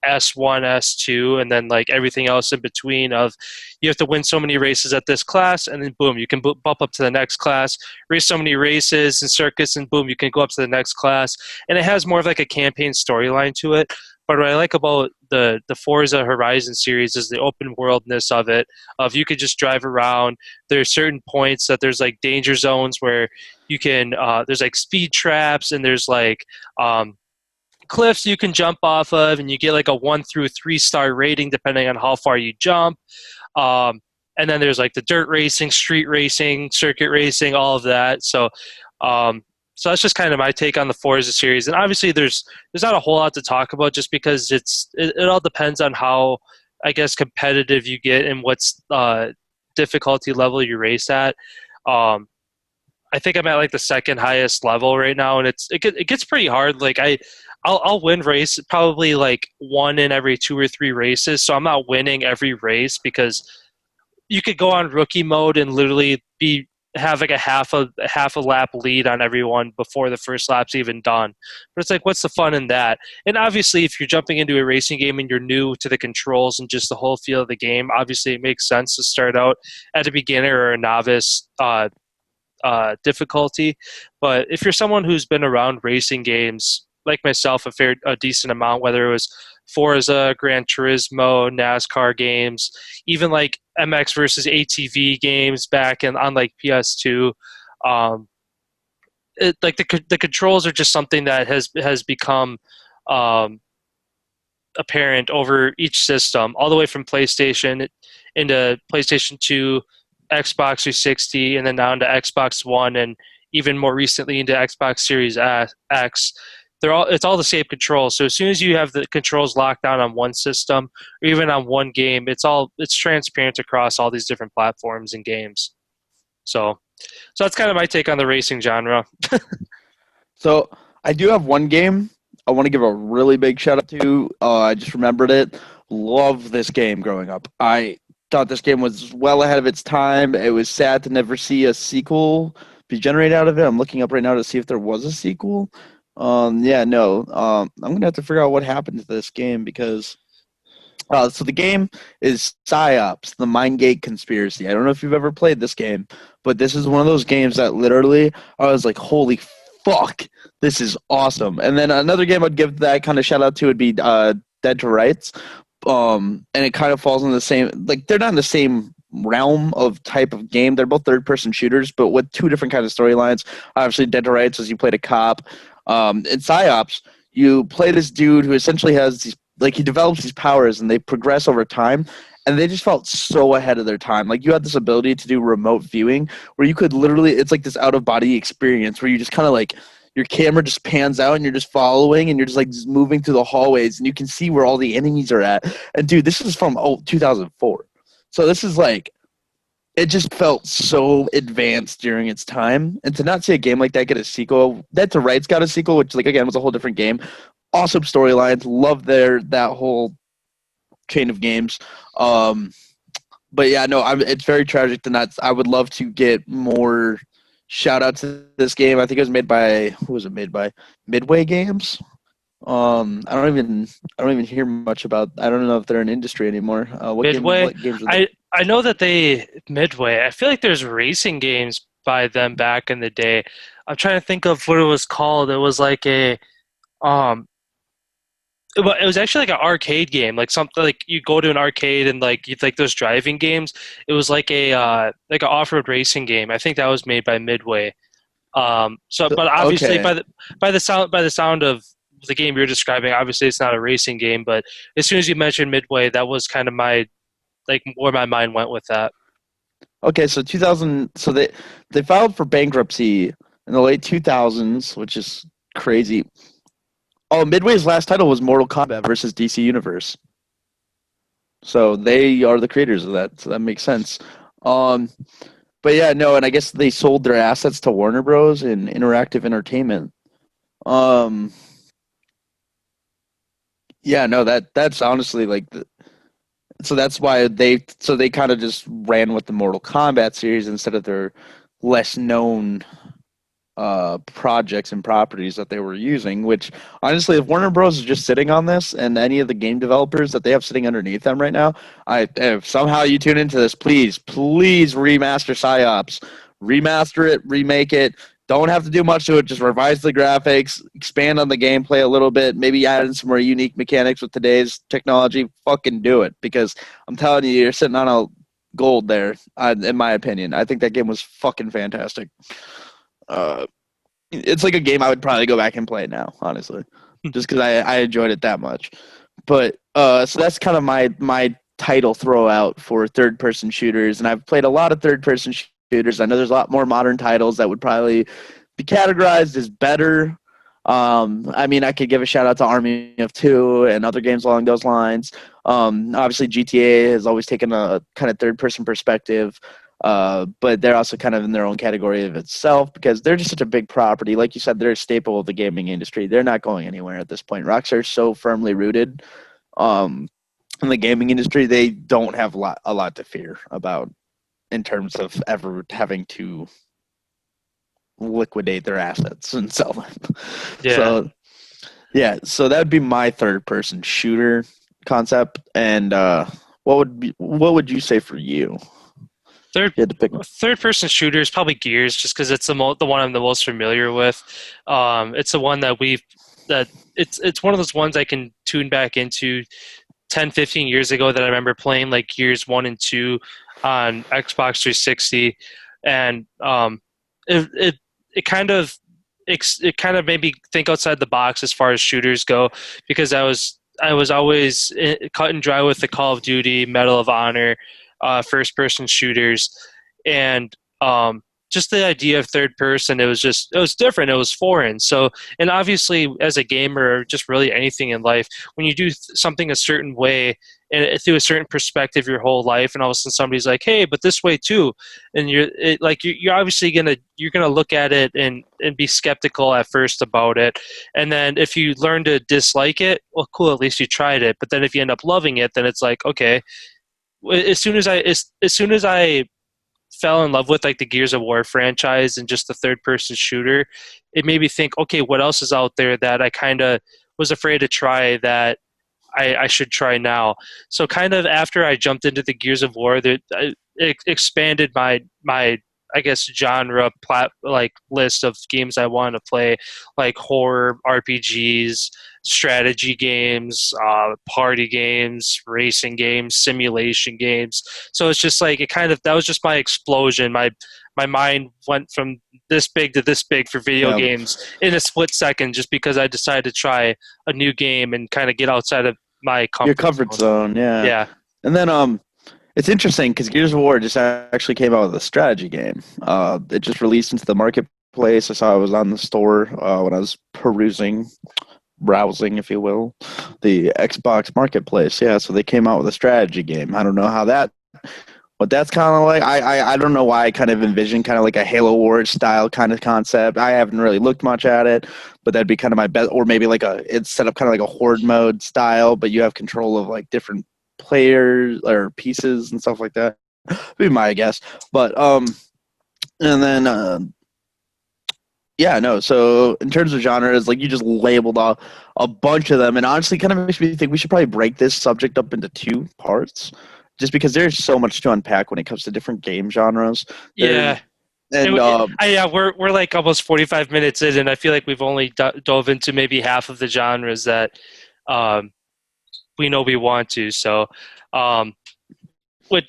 [SPEAKER 2] S1, S2, and then like everything else in between. Of you have to win so many races at this class, and then boom, you can bump up to the next class. Race so many races and circuits, and boom, you can go up to the next class. And it has more of like a campaign storyline to it. But what I like about the Forza Horizon series is the open worldness of it. Of you could just drive around. There's certain points that there's like danger zones where you can. There's like speed traps, and there's like cliffs you can jump off of, and you get like a 1 through 3 star rating depending on how far you jump. Um, and then there's like the dirt racing, street racing, circuit racing, all of that. Um, so that's just kind of my take on the Forza series. And obviously, there's not a whole lot to talk about, just because it all depends on how, I guess, competitive you get and what's difficulty level you race at. Um, I think I'm at like the second highest level right now, and it gets pretty hard. Like I'll win race probably like one in every 2 or 3 races. So I'm not winning every race, because you could go on rookie mode and literally have like a half a lap lead on everyone before the first lap's even done. But it's like, what's the fun in that? And obviously, if you're jumping into a racing game and you're new to the controls and just the whole feel of the game, obviously it makes sense to start out at a beginner or a novice difficulty. But if you're someone who's been around racing games like myself a decent amount, whether it was Forza, Gran Turismo, NASCAR games, even like MX versus ATV games back on like PS2, um, like the controls are just something that has become um, apparent over each system, all the way from PlayStation into PlayStation 2, Xbox 360, and then down to Xbox One, and even more recently into Xbox Series X. It's all the same controls. So as soon as you have the controls locked down on one system or even on one game, it's transparent across all these different platforms and games. So that's kind of my take on the racing genre.
[SPEAKER 1] So I do have one game I want to give a really big shout out to. I just remembered it. Love this game growing up. I thought this game was well ahead of its time. It was sad to never see a sequel be generated out of it. I'm looking up right now to see if there was a sequel. Yeah, no. I'm gonna have to figure out what happened to this game because so the game is PsyOps, the Mindgate Conspiracy. I don't know if you've ever played this game, but this is one of those games that literally I was like, holy fuck, this is awesome. And then another game I'd give that kind of shout out to would be Dead to Rights. And it kind of falls in the same, like they're not in the same realm of type of game. They're both third-person shooters, but with two different kinds of storylines. Obviously, Dead to Rights is you played a cop. In PsyOps, you play this dude who essentially has these, like he develops these powers and they progress over time. And they just felt so ahead of their time. Like you had this ability to do remote viewing where you could literally, it's like this out-of-body experience where you just kind of like, your camera just pans out and you're just following and you're just like just moving through the hallways and you can see where all the enemies are at. And dude, this is from 2004. So this is like, it just felt so advanced during its time. And to not see a game like that get a sequel, Dead to Rights got a sequel, which like again was a whole different game. Awesome storylines, love that whole chain of games. But yeah, no, it's very tragic to not. I would love to get more shout out to this game. I think it was made by who was it made by? Midway Games. I don't even hear much about. I don't know if they're in industry anymore.
[SPEAKER 2] Midway.
[SPEAKER 1] What games are they?
[SPEAKER 2] I know that Midway. I feel like there's racing games by them back in the day. I'm trying to think of what it was called. It was like um it was actually like an arcade game, like something like you go to an arcade and like you like those driving games. It was like like an off-road racing game. I think that was made by Midway. But obviously
[SPEAKER 1] Okay.
[SPEAKER 2] by the sound of the game you're describing, obviously it's not a racing game. But as soon as you mentioned Midway, that was kind of my like where my mind went with that.
[SPEAKER 1] Okay, so 2000. So they filed for bankruptcy in the late 2000s, which is crazy. Oh, Midway's last title was Mortal Kombat versus DC Universe. So they are the creators of that. So that makes sense. Um, but yeah, no, and I guess they sold their assets to Warner Bros. In Interactive Entertainment. Um, yeah, no, that's honestly like so that's why they kind of just ran with the Mortal Kombat series instead of their less known projects and properties that they were using, which honestly, if Warner Bros. Is just sitting on this and any of the game developers that they have sitting underneath them right now, if somehow you tune into this, please remaster PsyOps. Remaster it, remake it. Don't have to do much to it. Just revise the graphics, expand on the gameplay a little bit, maybe add in some more unique mechanics with today's technology. Fucking do it, because I'm telling you, you're sitting on a gold there, in my opinion. I think that game was fucking fantastic. Uh, it's like a game I would probably go back and play now, honestly, just because I enjoyed it that much. But so that's kind of my title throw out for third person shooters, and I've played a lot of third person shooters. I know there's a lot more modern titles that would probably be categorized as better. I mean, I could give a shout out to Army of Two and other games along those lines. Obviously, GTA has always taken a kind of third person perspective. But they're also kind of in their own category of itself because they're just such a big property. Like you said, they're a staple of the gaming industry. They're not going anywhere at this point. Rockstar is so firmly rooted in the gaming industry. They don't have a lot to fear about in terms of ever having to liquidate their assets and sell them.
[SPEAKER 2] Yeah.
[SPEAKER 1] So yeah, so that would be my third person shooter concept. And what would you say for you?
[SPEAKER 2] Third
[SPEAKER 1] You had to pick.
[SPEAKER 2] third person shooter is probably Gears, just because it's the one I'm the most familiar with. It's the one that it's one of those ones I can tune back into 10, 15 years ago that I remember playing like Gears 1 and 2 on Xbox 360, and it it it kind of it kind of made me think outside the box as far as shooters go, because I was always cut and dry with the Call of Duty, Medal of Honor, first person shooters, and just the idea of third person, it was different, it was foreign. So, and obviously as a gamer, or just really anything in life, when you do something a certain way and through a certain perspective your whole life, and all of a sudden somebody's like, hey, but this way too, and you're obviously gonna look at it and be skeptical at first about it, and then if you learn to dislike it, well, cool, at least you tried it. But then if you end up loving it, then it's like, okay, as soon as I fell in love with like the Gears of War franchise and just the third person shooter, it made me think, okay, what else is out there that I kind of was afraid to try that I should try now. So kind of after I jumped into the Gears of War, it expanded my I guess genre like list of games I wanted to play, like horror RPGs, strategy games, party games, racing games, simulation games. So it's just like it kind of that was just my explosion. My mind went from this big to this big for video
[SPEAKER 1] Yeah,
[SPEAKER 2] games in a split second, just because I decided to try a new game and kind of get outside of my
[SPEAKER 1] your
[SPEAKER 2] comfort
[SPEAKER 1] comfort
[SPEAKER 2] zone.
[SPEAKER 1] zone, yeah.
[SPEAKER 2] Yeah.
[SPEAKER 1] And then it's interesting because Gears of War just actually came out with a strategy game. It just released into the marketplace. I saw it was on the store when I was browsing, if you will, the Xbox marketplace. Yeah, so they came out with a strategy game. I don't know what that's kind of like. I don't know why I kind of envision kind of like a Halo Wars style kind of concept. I haven't really looked much at it, but that'd be kind of my best. Or maybe like it's set up kind of like a horde mode style, but you have control of like different players or pieces and stuff like that. Be my guess. But and then yeah, no. So in terms of genres, like you just labeled a bunch of them, and honestly, kind of makes me think we should probably break this subject up into two parts, just because there's so much to unpack when it comes to different game genres. There's
[SPEAKER 2] Yeah.
[SPEAKER 1] and
[SPEAKER 2] Yeah, we're like almost 45 minutes in, and I feel like we've only dove into maybe half of the genres that um, we know we want to. So, um,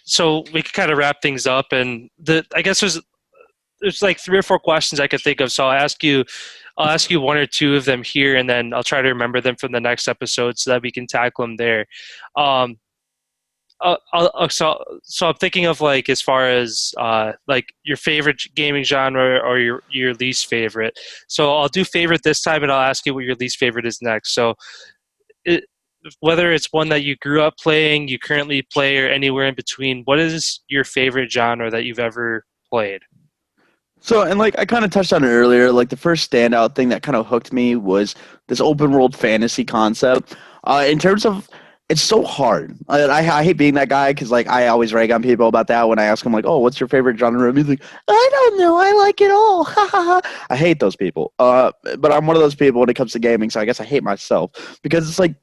[SPEAKER 2] so we could kind of wrap things up, and I guess there's like three or four questions I could think of. So I'll ask you one or two of them here, and then I'll try to remember them from the next episode so that we can tackle them there. Um, so I'm thinking of like as far as like your favorite gaming genre or your least favorite. So I'll do favorite this time, and I'll ask you what your least favorite is next. So it, whether it's one that you grew up playing, you currently play, or anywhere in between, what is your favorite genre that you've ever played?
[SPEAKER 1] so and like I kind of touched on it earlier. Like the first standout thing that kind of hooked me was this open world fantasy concept. In terms of it's so hard. I hate being that guy because like I always rag on people about that when I ask them like, "Oh, what's your favorite genre of music?" I don't know. I like it all. I hate those people. But I'm one of those people when it comes to gaming, so I guess I hate myself because it's like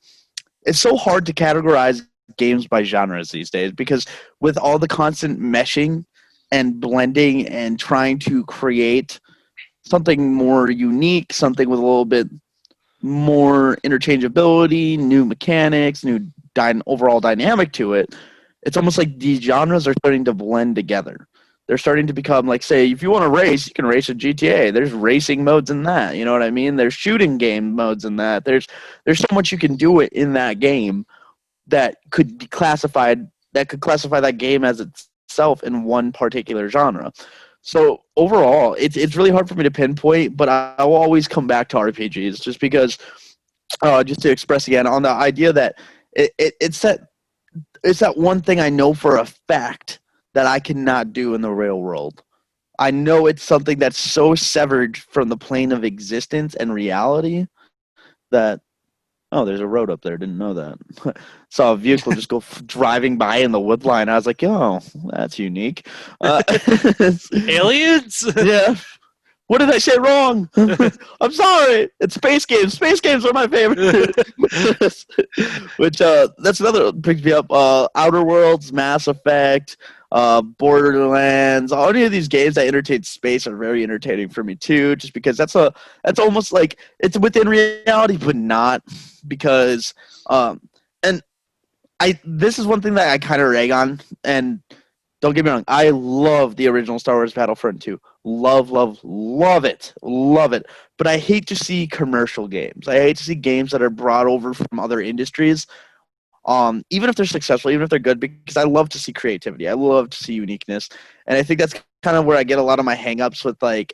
[SPEAKER 1] it's so hard to categorize games by genres these days because with all the constant meshing and blending and trying to create something more unique, something with a little bit more interchangeability, new mechanics, new overall dynamic to it, it's almost like these genres are starting to blend together. They're starting to become like, say, if you want to race, you can race in GTA. There's racing modes in that. You know what I mean? There's shooting game modes in that. There's so much you can do it in that game that could be classified that could classify that game as itself in one particular genre. So overall, it's really hard for me to pinpoint, but I will always come back to RPGs just because, just to express again on the idea that it's that one thing I know for a fact that I cannot do in the real world. I know it's something that's so severed from the plane of existence and reality that oh, there's a road up there. Didn't know that. Saw a vehicle just go driving by in the wood line. I was like, oh, that's unique.
[SPEAKER 2] Aliens?
[SPEAKER 1] Yeah. What did I say wrong? I'm sorry. It's space games. Space games are my favorite. Which that's another brings me up. Outer Worlds, Mass Effect, Borderlands. All any of these games that entertain space are very entertaining for me too. Just because that's almost like it's within reality, but not because and this is one thing that I kind of rag on and. Don't get me wrong. I love the original Star Wars Battlefront 2. Love, love, love it. Love it. But I hate to see commercial games. I hate to see games that are brought over from other industries, even if they're successful, even if they're good, because I love to see creativity. I love to see uniqueness. And I think that's kind of where I get a lot of my hangups with like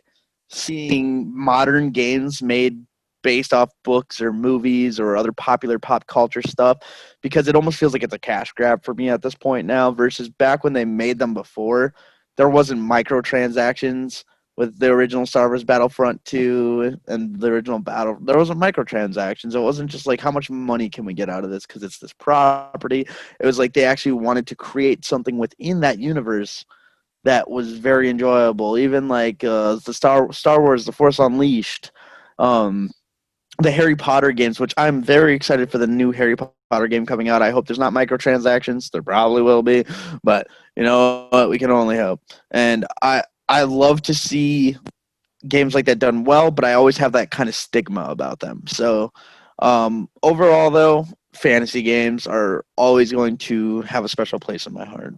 [SPEAKER 1] seeing modern games made based off books or movies or other popular pop culture stuff because it almost feels like it's a cash grab for me at this point now versus back when they made them before there wasn't microtransactions with the original Star Wars Battlefront 2 and the original battle there wasn't microtransactions. It wasn't just like how much money can we get out of this because it's this property. It was like they actually wanted to create something within that universe that was very enjoyable, even like the Star Wars The Force Unleashed, the Harry Potter games, which I'm very excited for the new Harry Potter game coming out. I hope there's not microtransactions. There probably will be, but you know what? We can only hope. And I love to see games like that done well, but I always have that kind of stigma about them. So overall, though, fantasy games are always going to have a special place in my heart.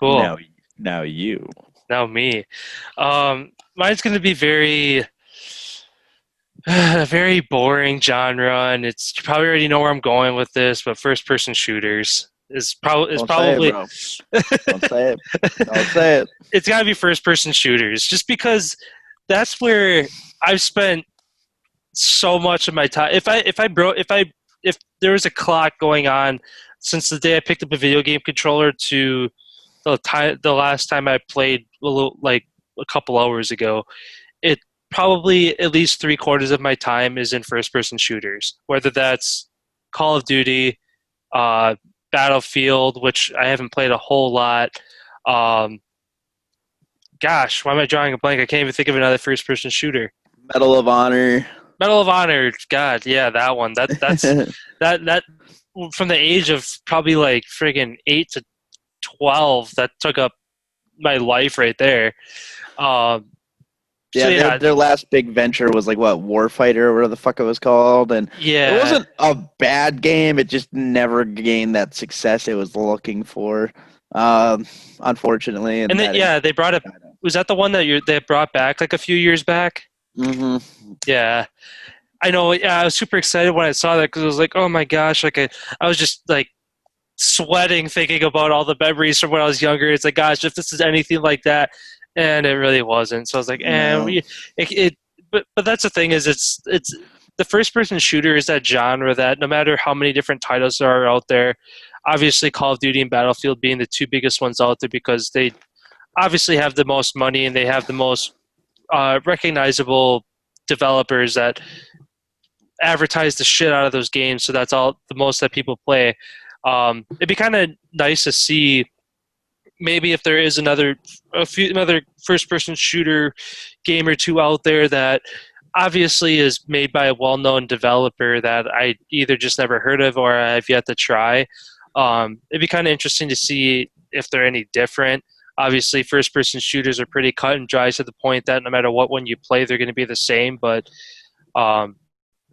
[SPEAKER 2] Cool.
[SPEAKER 1] Now you.
[SPEAKER 2] Now me. Mine's going to be very very boring genre, and it's you probably already know where I'm going with this, but first person shooters is
[SPEAKER 1] Don't
[SPEAKER 2] probably
[SPEAKER 1] say it, bro. Don't say it. Don't say it.
[SPEAKER 2] it's got to be first person shooters just because that's where I've spent so much of my time. If there was a clock going on since the day I picked up a video game controller to the last time I played like a couple hours ago, it probably at least 3/4 of my time is in first-person shooters, whether that's Call of Duty, Battlefield, which I haven't played a whole lot. Gosh, why am I drawing a blank? I can't even think of another first-person shooter.
[SPEAKER 1] Medal of Honor.
[SPEAKER 2] Medal of Honor, God, yeah, that one. That's that from the age of probably like friggin' 8 to 12, that took up my life right there.
[SPEAKER 1] Yeah,
[SPEAKER 2] So yeah,
[SPEAKER 1] their last big venture was like what Warfighter or whatever the fuck it was called, and it
[SPEAKER 2] yeah.
[SPEAKER 1] wasn't a bad game. It just never gained that success it was looking for, unfortunately.
[SPEAKER 2] And then, yeah, they brought it. Was that the one that they brought back like a few years back?
[SPEAKER 1] Mm-hmm.
[SPEAKER 2] Yeah, I know. Yeah, I was super excited when I saw that because I was like, oh my gosh, like I was just like sweating thinking about all the memories from when I was younger. It's like, gosh, if this is anything like that, and it really wasn't. So I was like,
[SPEAKER 1] No.
[SPEAKER 2] but that's the thing is it's the first person shooter is that genre that no matter how many different titles there are out there, obviously Call of Duty and Battlefield being the two biggest ones out there because they obviously have the most money and they have the most recognizable developers that advertise the shit out of those games, so that's all the most that people play. It'd be kind of nice to see maybe if there is another first person shooter game or two out there that obviously is made by a well known developer that I either just never heard of or I've yet to try. It'd be kind of interesting to see if they're any different. Obviously, first person shooters are pretty cut and dry to the point that no matter what one you play, they're going to be the same. But um,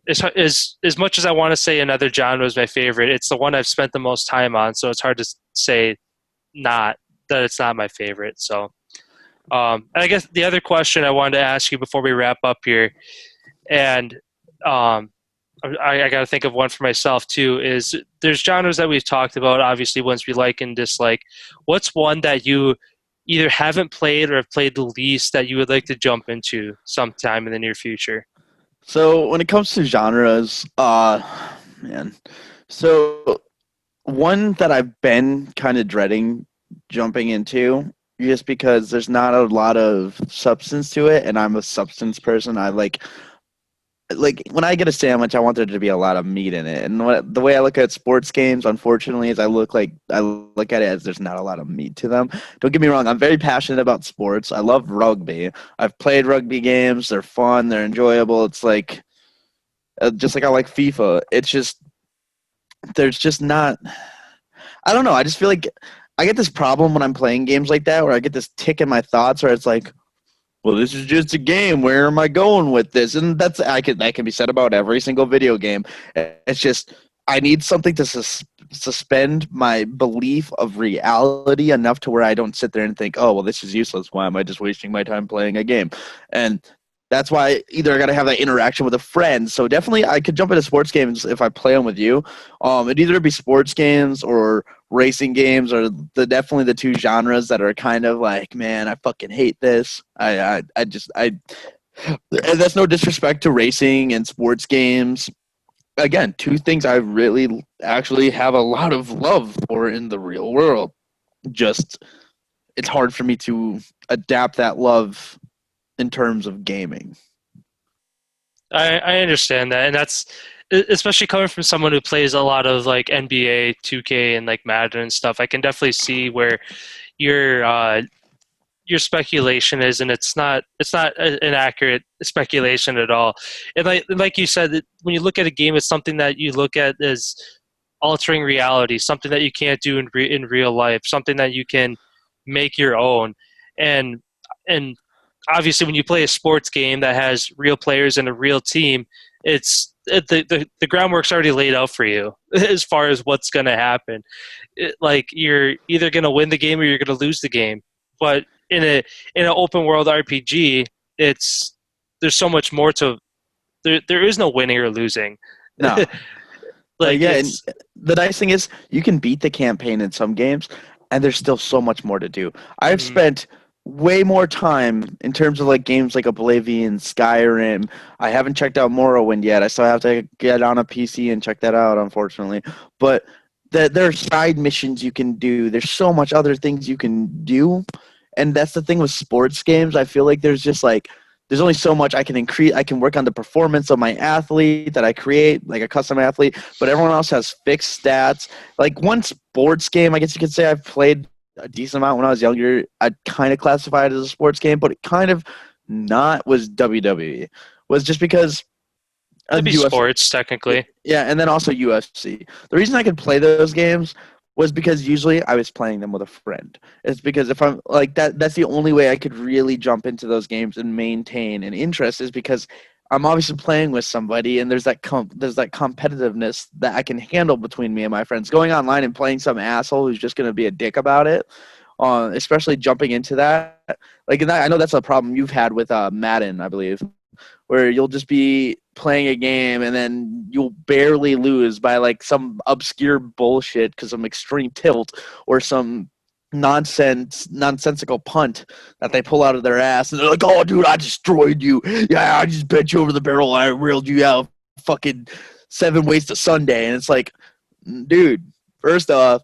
[SPEAKER 2] as much as I want to say another genre is my favorite, it's the one I've spent the most time on. So it's hard to say not that it's not my favorite. So, and I guess the other question I wanted to ask you before we wrap up here, and I got to think of one for myself too, is there's genres that we've talked about, obviously ones we like and dislike. What's one that you either haven't played or have played the least that you would like to jump into sometime in the near future?
[SPEAKER 1] So when it comes to genres, man. So one that I've been kind of dreading jumping into just because there's not a lot of substance to it, and I'm a substance person. I like when I get a sandwich, I want there to be a lot of meat in it. And the way I look at sports games, unfortunately, is I look at it as there's not a lot of meat to them. Don't get me wrong, I'm very passionate about sports. I love rugby. I've played rugby games. They're fun. They're enjoyable. It's like just like I like FIFA. It's just there's just not. I don't know. I just feel like I get this problem when I'm playing games like that, where I get this tick in my thoughts, where it's like, well, this is just a game. Where am I going with this? And that can be said about every single video game. It's just I need something to suspend my belief of reality enough to where I don't sit there and think, oh, well, this is useless. Why am I just wasting my time playing a game? And that's why either I got to have that interaction with a friend. So definitely I could jump into sports games if I play them with you. It'd either be sports games or racing games are definitely the two genres that are kind of like, man, I fucking hate this. And that's no disrespect to racing and sports games. Again, two things I really actually have a lot of love for in the real world. Just it's hard for me to adapt that love in terms of gaming.
[SPEAKER 2] I understand that, and that's especially coming from someone who plays a lot of like NBA, 2K, and like Madden and stuff. I can definitely see where your your speculation is, and it's not an accurate speculation at all. And like you said, when you look at a game, it's something that you look at as altering reality, something that you can't do in real life, something that you can make your own, and obviously when you play a sports game that has real players and a real team, the groundwork's already laid out for you as far as what's going to happen. Like you're either going to win the game or you're going to lose the game. But in an open world RPG, there's so much more to there is no winning or losing.
[SPEAKER 1] No.
[SPEAKER 2] Like
[SPEAKER 1] yeah, and the nice thing is you can beat the campaign in some games, and there's still so much more to do. I've spent way more time in terms of like games like Oblivion, Skyrim. I haven't checked out Morrowind yet. I still have to get on a PC and check that out, unfortunately. But there are side missions you can do. There's so much other things you can do, and that's the thing with sports games. I feel like there's only so much I can increase. I can work on the performance of my athlete that I create, like a custom athlete, but everyone else has fixed stats. Like one sports game, I guess you could say I've played a decent amount when I was younger. I'd kind of classify it as a sports game, but it kind of not was WWE. Was just because
[SPEAKER 2] it'd be sports technically.
[SPEAKER 1] Yeah, and then also UFC. The reason I could play those games was because usually I was playing them with a friend. It's because if I'm like that's the only way I could really jump into those games and maintain an interest is because I'm obviously playing with somebody and there's that competitiveness that I can handle between me and my friends. Going online and playing some asshole who's just going to be a dick about it, especially jumping into that. Like, I know that's a problem you've had with Madden, I believe, where you'll just be playing a game and then you'll barely lose by like some obscure bullshit because of extreme tilt or some nonsensical punt that they pull out of their ass and they're like, oh dude, I destroyed you. Yeah, I just bent you over the barrel and I reeled you out fucking 7 ways to Sunday. And it's like, dude, first off,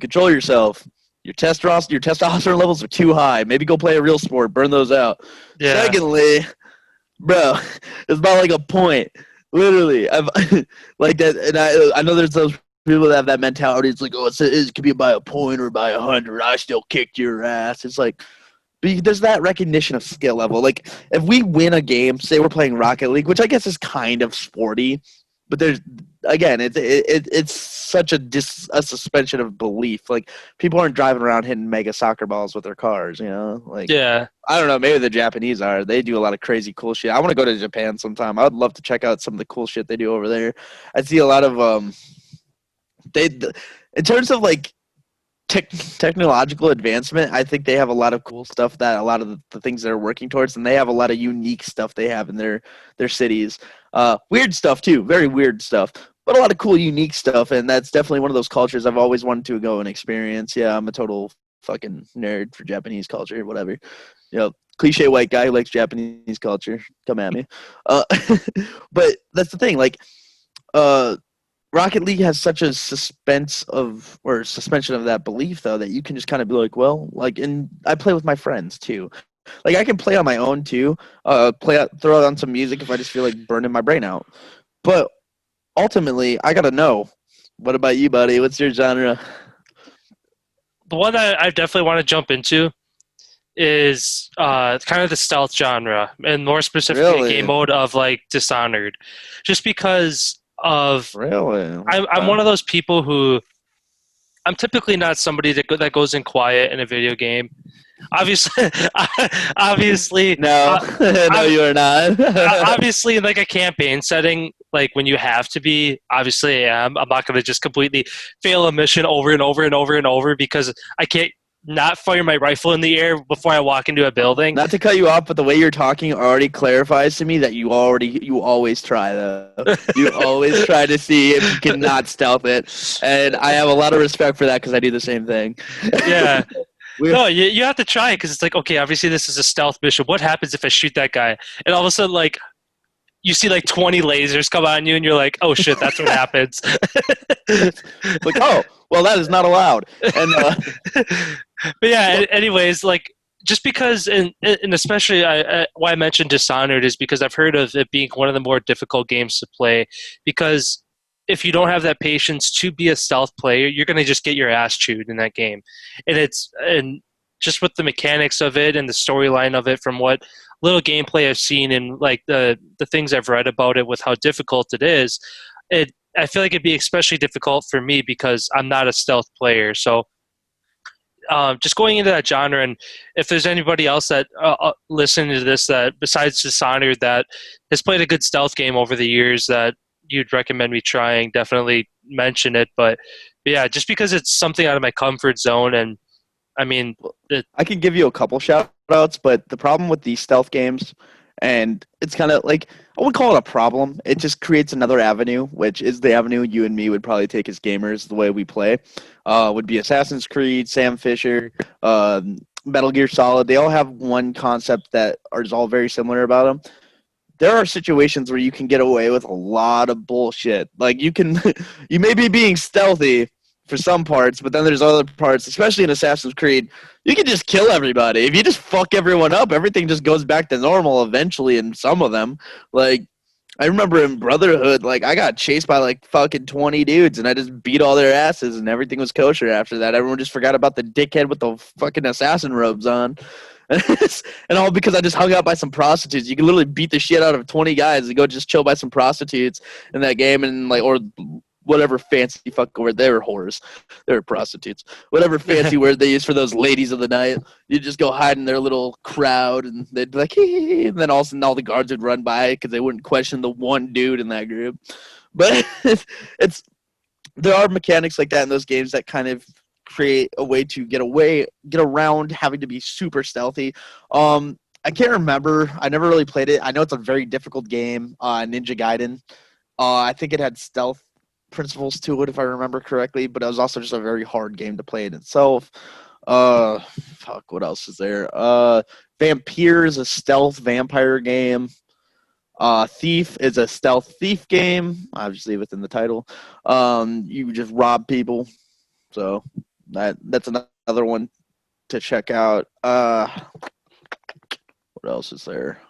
[SPEAKER 1] control yourself. Your testosterone levels are too high. Maybe go play a real sport, burn those out.
[SPEAKER 2] Yeah.
[SPEAKER 1] Secondly, bro, it's about like a point. Literally, I've like that, and I know there's those people that have that mentality. It's like, oh, it could be by a point or by 100. I still kicked your ass. It's like, there's that recognition of skill level. Like, if we win a game, say we're playing Rocket League, which I guess is kind of sporty, but there's again, it's such a suspension of belief. Like, people aren't driving around hitting mega soccer balls with their cars. Like.
[SPEAKER 2] Yeah.
[SPEAKER 1] I don't know. Maybe the Japanese are. They do a lot of crazy cool shit. I want to go to Japan sometime. I would love to check out some of the cool shit they do over there. I see a lot of they in terms of like technological advancement. I think they have a lot of cool stuff that a lot of the things they're working towards, and they have a lot of unique stuff they have in their cities. Weird stuff too, very weird stuff, but a lot of cool, unique stuff, and that's definitely one of those cultures I've always wanted to go and experience. Yeah, I'm a total fucking nerd for Japanese culture, whatever. Cliche white guy who likes Japanese culture. Come at me. Uh, but that's the thing. Like, uh, Rocket League has such a suspension of that belief, though, that you can just kind of be like, well, like, and I play with my friends too. Like, I can play on my own too. Throw on some music if I just feel like burning my brain out. But ultimately, I gotta know. What about you, buddy? What's your genre?
[SPEAKER 2] The one that I definitely want to jump into is kind of the stealth genre, and more specifically, a game
[SPEAKER 1] Really?
[SPEAKER 2] mode of like Dishonored, just because of
[SPEAKER 1] Really?
[SPEAKER 2] I'm
[SPEAKER 1] Wow.
[SPEAKER 2] one of those people who I'm typically not somebody that goes in quiet in a video game. Obviously, obviously,
[SPEAKER 1] No, no,
[SPEAKER 2] I,
[SPEAKER 1] you are not.
[SPEAKER 2] obviously, in like a campaign setting, like when you have to be, obviously, I am. I'm not going to just completely fail a mission over and over and over and over because I can't not fire my rifle in the air before I walk into a building.
[SPEAKER 1] Not to cut you off, but the way you're talking already clarifies to me that you always try though. You always try to see if you cannot stealth it, and I have a lot of respect for that because I do the same thing.
[SPEAKER 2] Yeah.
[SPEAKER 1] we
[SPEAKER 2] No, you have to try it because it's like, okay, obviously this is a stealth mission. What happens if I shoot that guy? And all of a sudden, like, you see like 20 lasers come on you, and you're like, oh shit, that's what happens.
[SPEAKER 1] like, oh, well, that is not allowed. And
[SPEAKER 2] But yeah,
[SPEAKER 1] well,
[SPEAKER 2] anyways, like just because, and especially why I mentioned Dishonored is because I've heard of it being one of the more difficult games to play. Because if you don't have that patience to be a stealth player, you're going to just get your ass chewed in that game. And just with the mechanics of it and the storyline of it, from what little gameplay I've seen and like the things I've read about it, with how difficult it is, it I feel like it'd be especially difficult for me because I'm not a stealth player. So just going into that genre, and if there's anybody else that listening to this that besides Dishonored that has played a good stealth game over the years that you'd recommend me trying, definitely mention it. But yeah, just because it's something out of my comfort zone, and I mean, it,
[SPEAKER 1] I can give you a couple shout outs, but the problem with these stealth games, and it's kind of like, I wouldn't call it a problem. It just creates another avenue, which is the avenue you and me would probably take as gamers, the way we play. Would be Assassin's Creed, Sam Fisher, Metal Gear Solid. They all have one concept that is all very similar about them. There are situations where you can get away with a lot of bullshit. Like, you can, you may be being stealthy for some parts, but then there's other parts, especially in Assassin's Creed, you can just kill everybody. If you just fuck everyone up, everything just goes back to normal eventually in some of them. Like, I remember in Brotherhood, like, I got chased by like fucking 20 dudes and I just beat all their asses and everything was kosher after that. Everyone just forgot about the dickhead with the fucking assassin robes on. And all because I just hung out by some prostitutes. You can literally beat the shit out of 20 guys and go just chill by some prostitutes in that game, and like, or whatever fancy fuck word, they were whores, they were prostitutes, whatever fancy word they use for those ladies of the night. You just go hide in their little crowd and they'd be like, hee, and then all of a sudden all the guards would run by because they wouldn't question the one dude in that group. But it's there are mechanics like that in those games that kind of create a way to get around having to be super stealthy. I can't remember. I never really played it. I know it's a very difficult game. Ninja Gaiden. I think it had stealth principles to it, if I remember correctly, but it was also just a very hard game to play in itself. Fuck, what else is there? Vampire is a stealth vampire game. Thief is a stealth thief game, obviously within the title. You just rob people, so that's another one to check out. What else is there?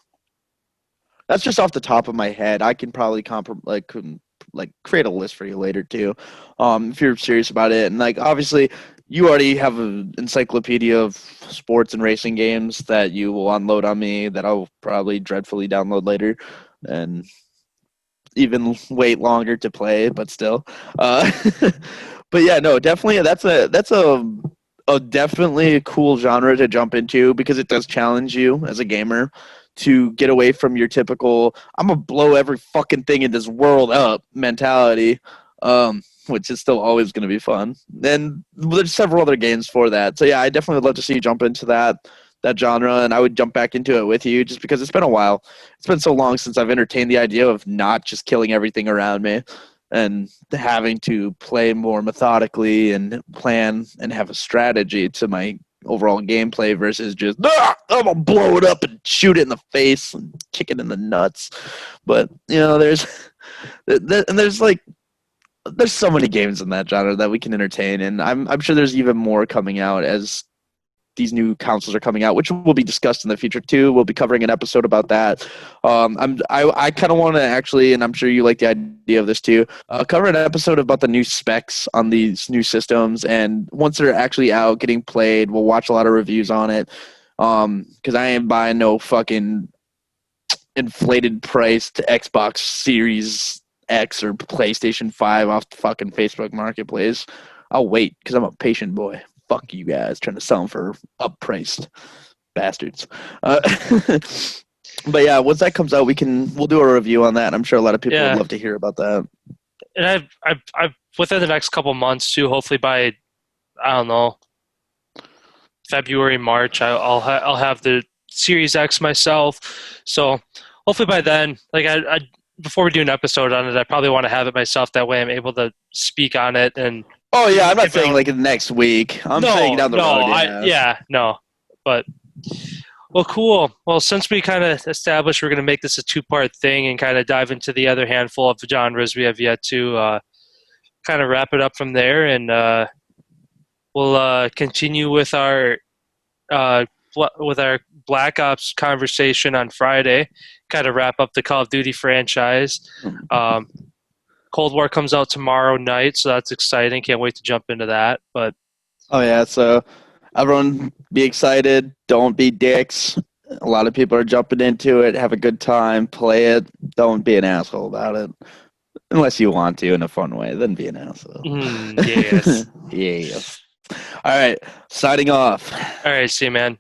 [SPEAKER 1] That's just off the top of my head. I can probably like create a list for you later too, if you're serious about it. And like obviously, you already have an encyclopedia of sports and racing games that you will unload on me that I'll probably dreadfully download later, and even wait longer to play, but still. Uh, but yeah, no, definitely that's a definitely a cool genre to jump into because it does challenge you as a gamer to get away from your typical "I'm gonna blow every fucking thing in this world up" mentality, which is still always going to be fun. And there's several other games for that. So yeah, I definitely would love to see you jump into that genre, and I would jump back into it with you just because it's been a while. It's been so long since I've entertained the idea of not just killing everything around me and having to play more methodically and plan and have a strategy to my overall gameplay versus just I'm gonna blow it up and shoot it in the face and kick it in the nuts. But there's like there's so many games in that genre that we can entertain, and I'm sure there's even more coming out as these new consoles are coming out, which will be discussed in the future too. We'll be covering an episode about that. I kind of want to actually, and I'm sure you like the idea of this too, cover an episode about the new specs on these new systems, and once they're actually out getting played, we'll watch a lot of reviews on it. Because I ain't buying no fucking inflated priced Xbox Series X or PlayStation 5 off the fucking Facebook Marketplace. I'll wait because I'm a patient boy. Fuck you guys trying to sell them for up-priced bastards. Uh, but yeah, once that comes out, we'll do a review on that. I'm sure a lot of people would
[SPEAKER 2] Yeah,
[SPEAKER 1] love to hear about that.
[SPEAKER 2] and I've within the next couple months too. Hopefully by I don't know February, March, I'll have the Series X myself. So hopefully by then, like I before we do an episode on it, I probably want to have it myself. That way, I'm able to speak on it and
[SPEAKER 1] Oh yeah, I'm not
[SPEAKER 2] give
[SPEAKER 1] saying
[SPEAKER 2] out.
[SPEAKER 1] like next week. I'm saying
[SPEAKER 2] No,
[SPEAKER 1] down the
[SPEAKER 2] no,
[SPEAKER 1] road. Yeah.
[SPEAKER 2] no. But well, cool. Well, since we kind of established we're going to make this a two-part thing and kind of dive into the other handful of genres we have yet to kind of wrap it up from there, and we'll continue uh, with our Black Ops conversation on Friday. Kind of wrap up the Call of Duty franchise. Um, Cold War comes out tomorrow night, so that's exciting. Can't wait to jump into that. But
[SPEAKER 1] Oh yeah. So everyone, be excited. Don't be dicks. A lot of people are jumping into it. Have a good time. Play it. Don't be an asshole about it. Unless you want to in a fun way, then be an asshole.
[SPEAKER 2] yes.
[SPEAKER 1] Yeah. All right. Signing off.
[SPEAKER 2] All right, see you, man.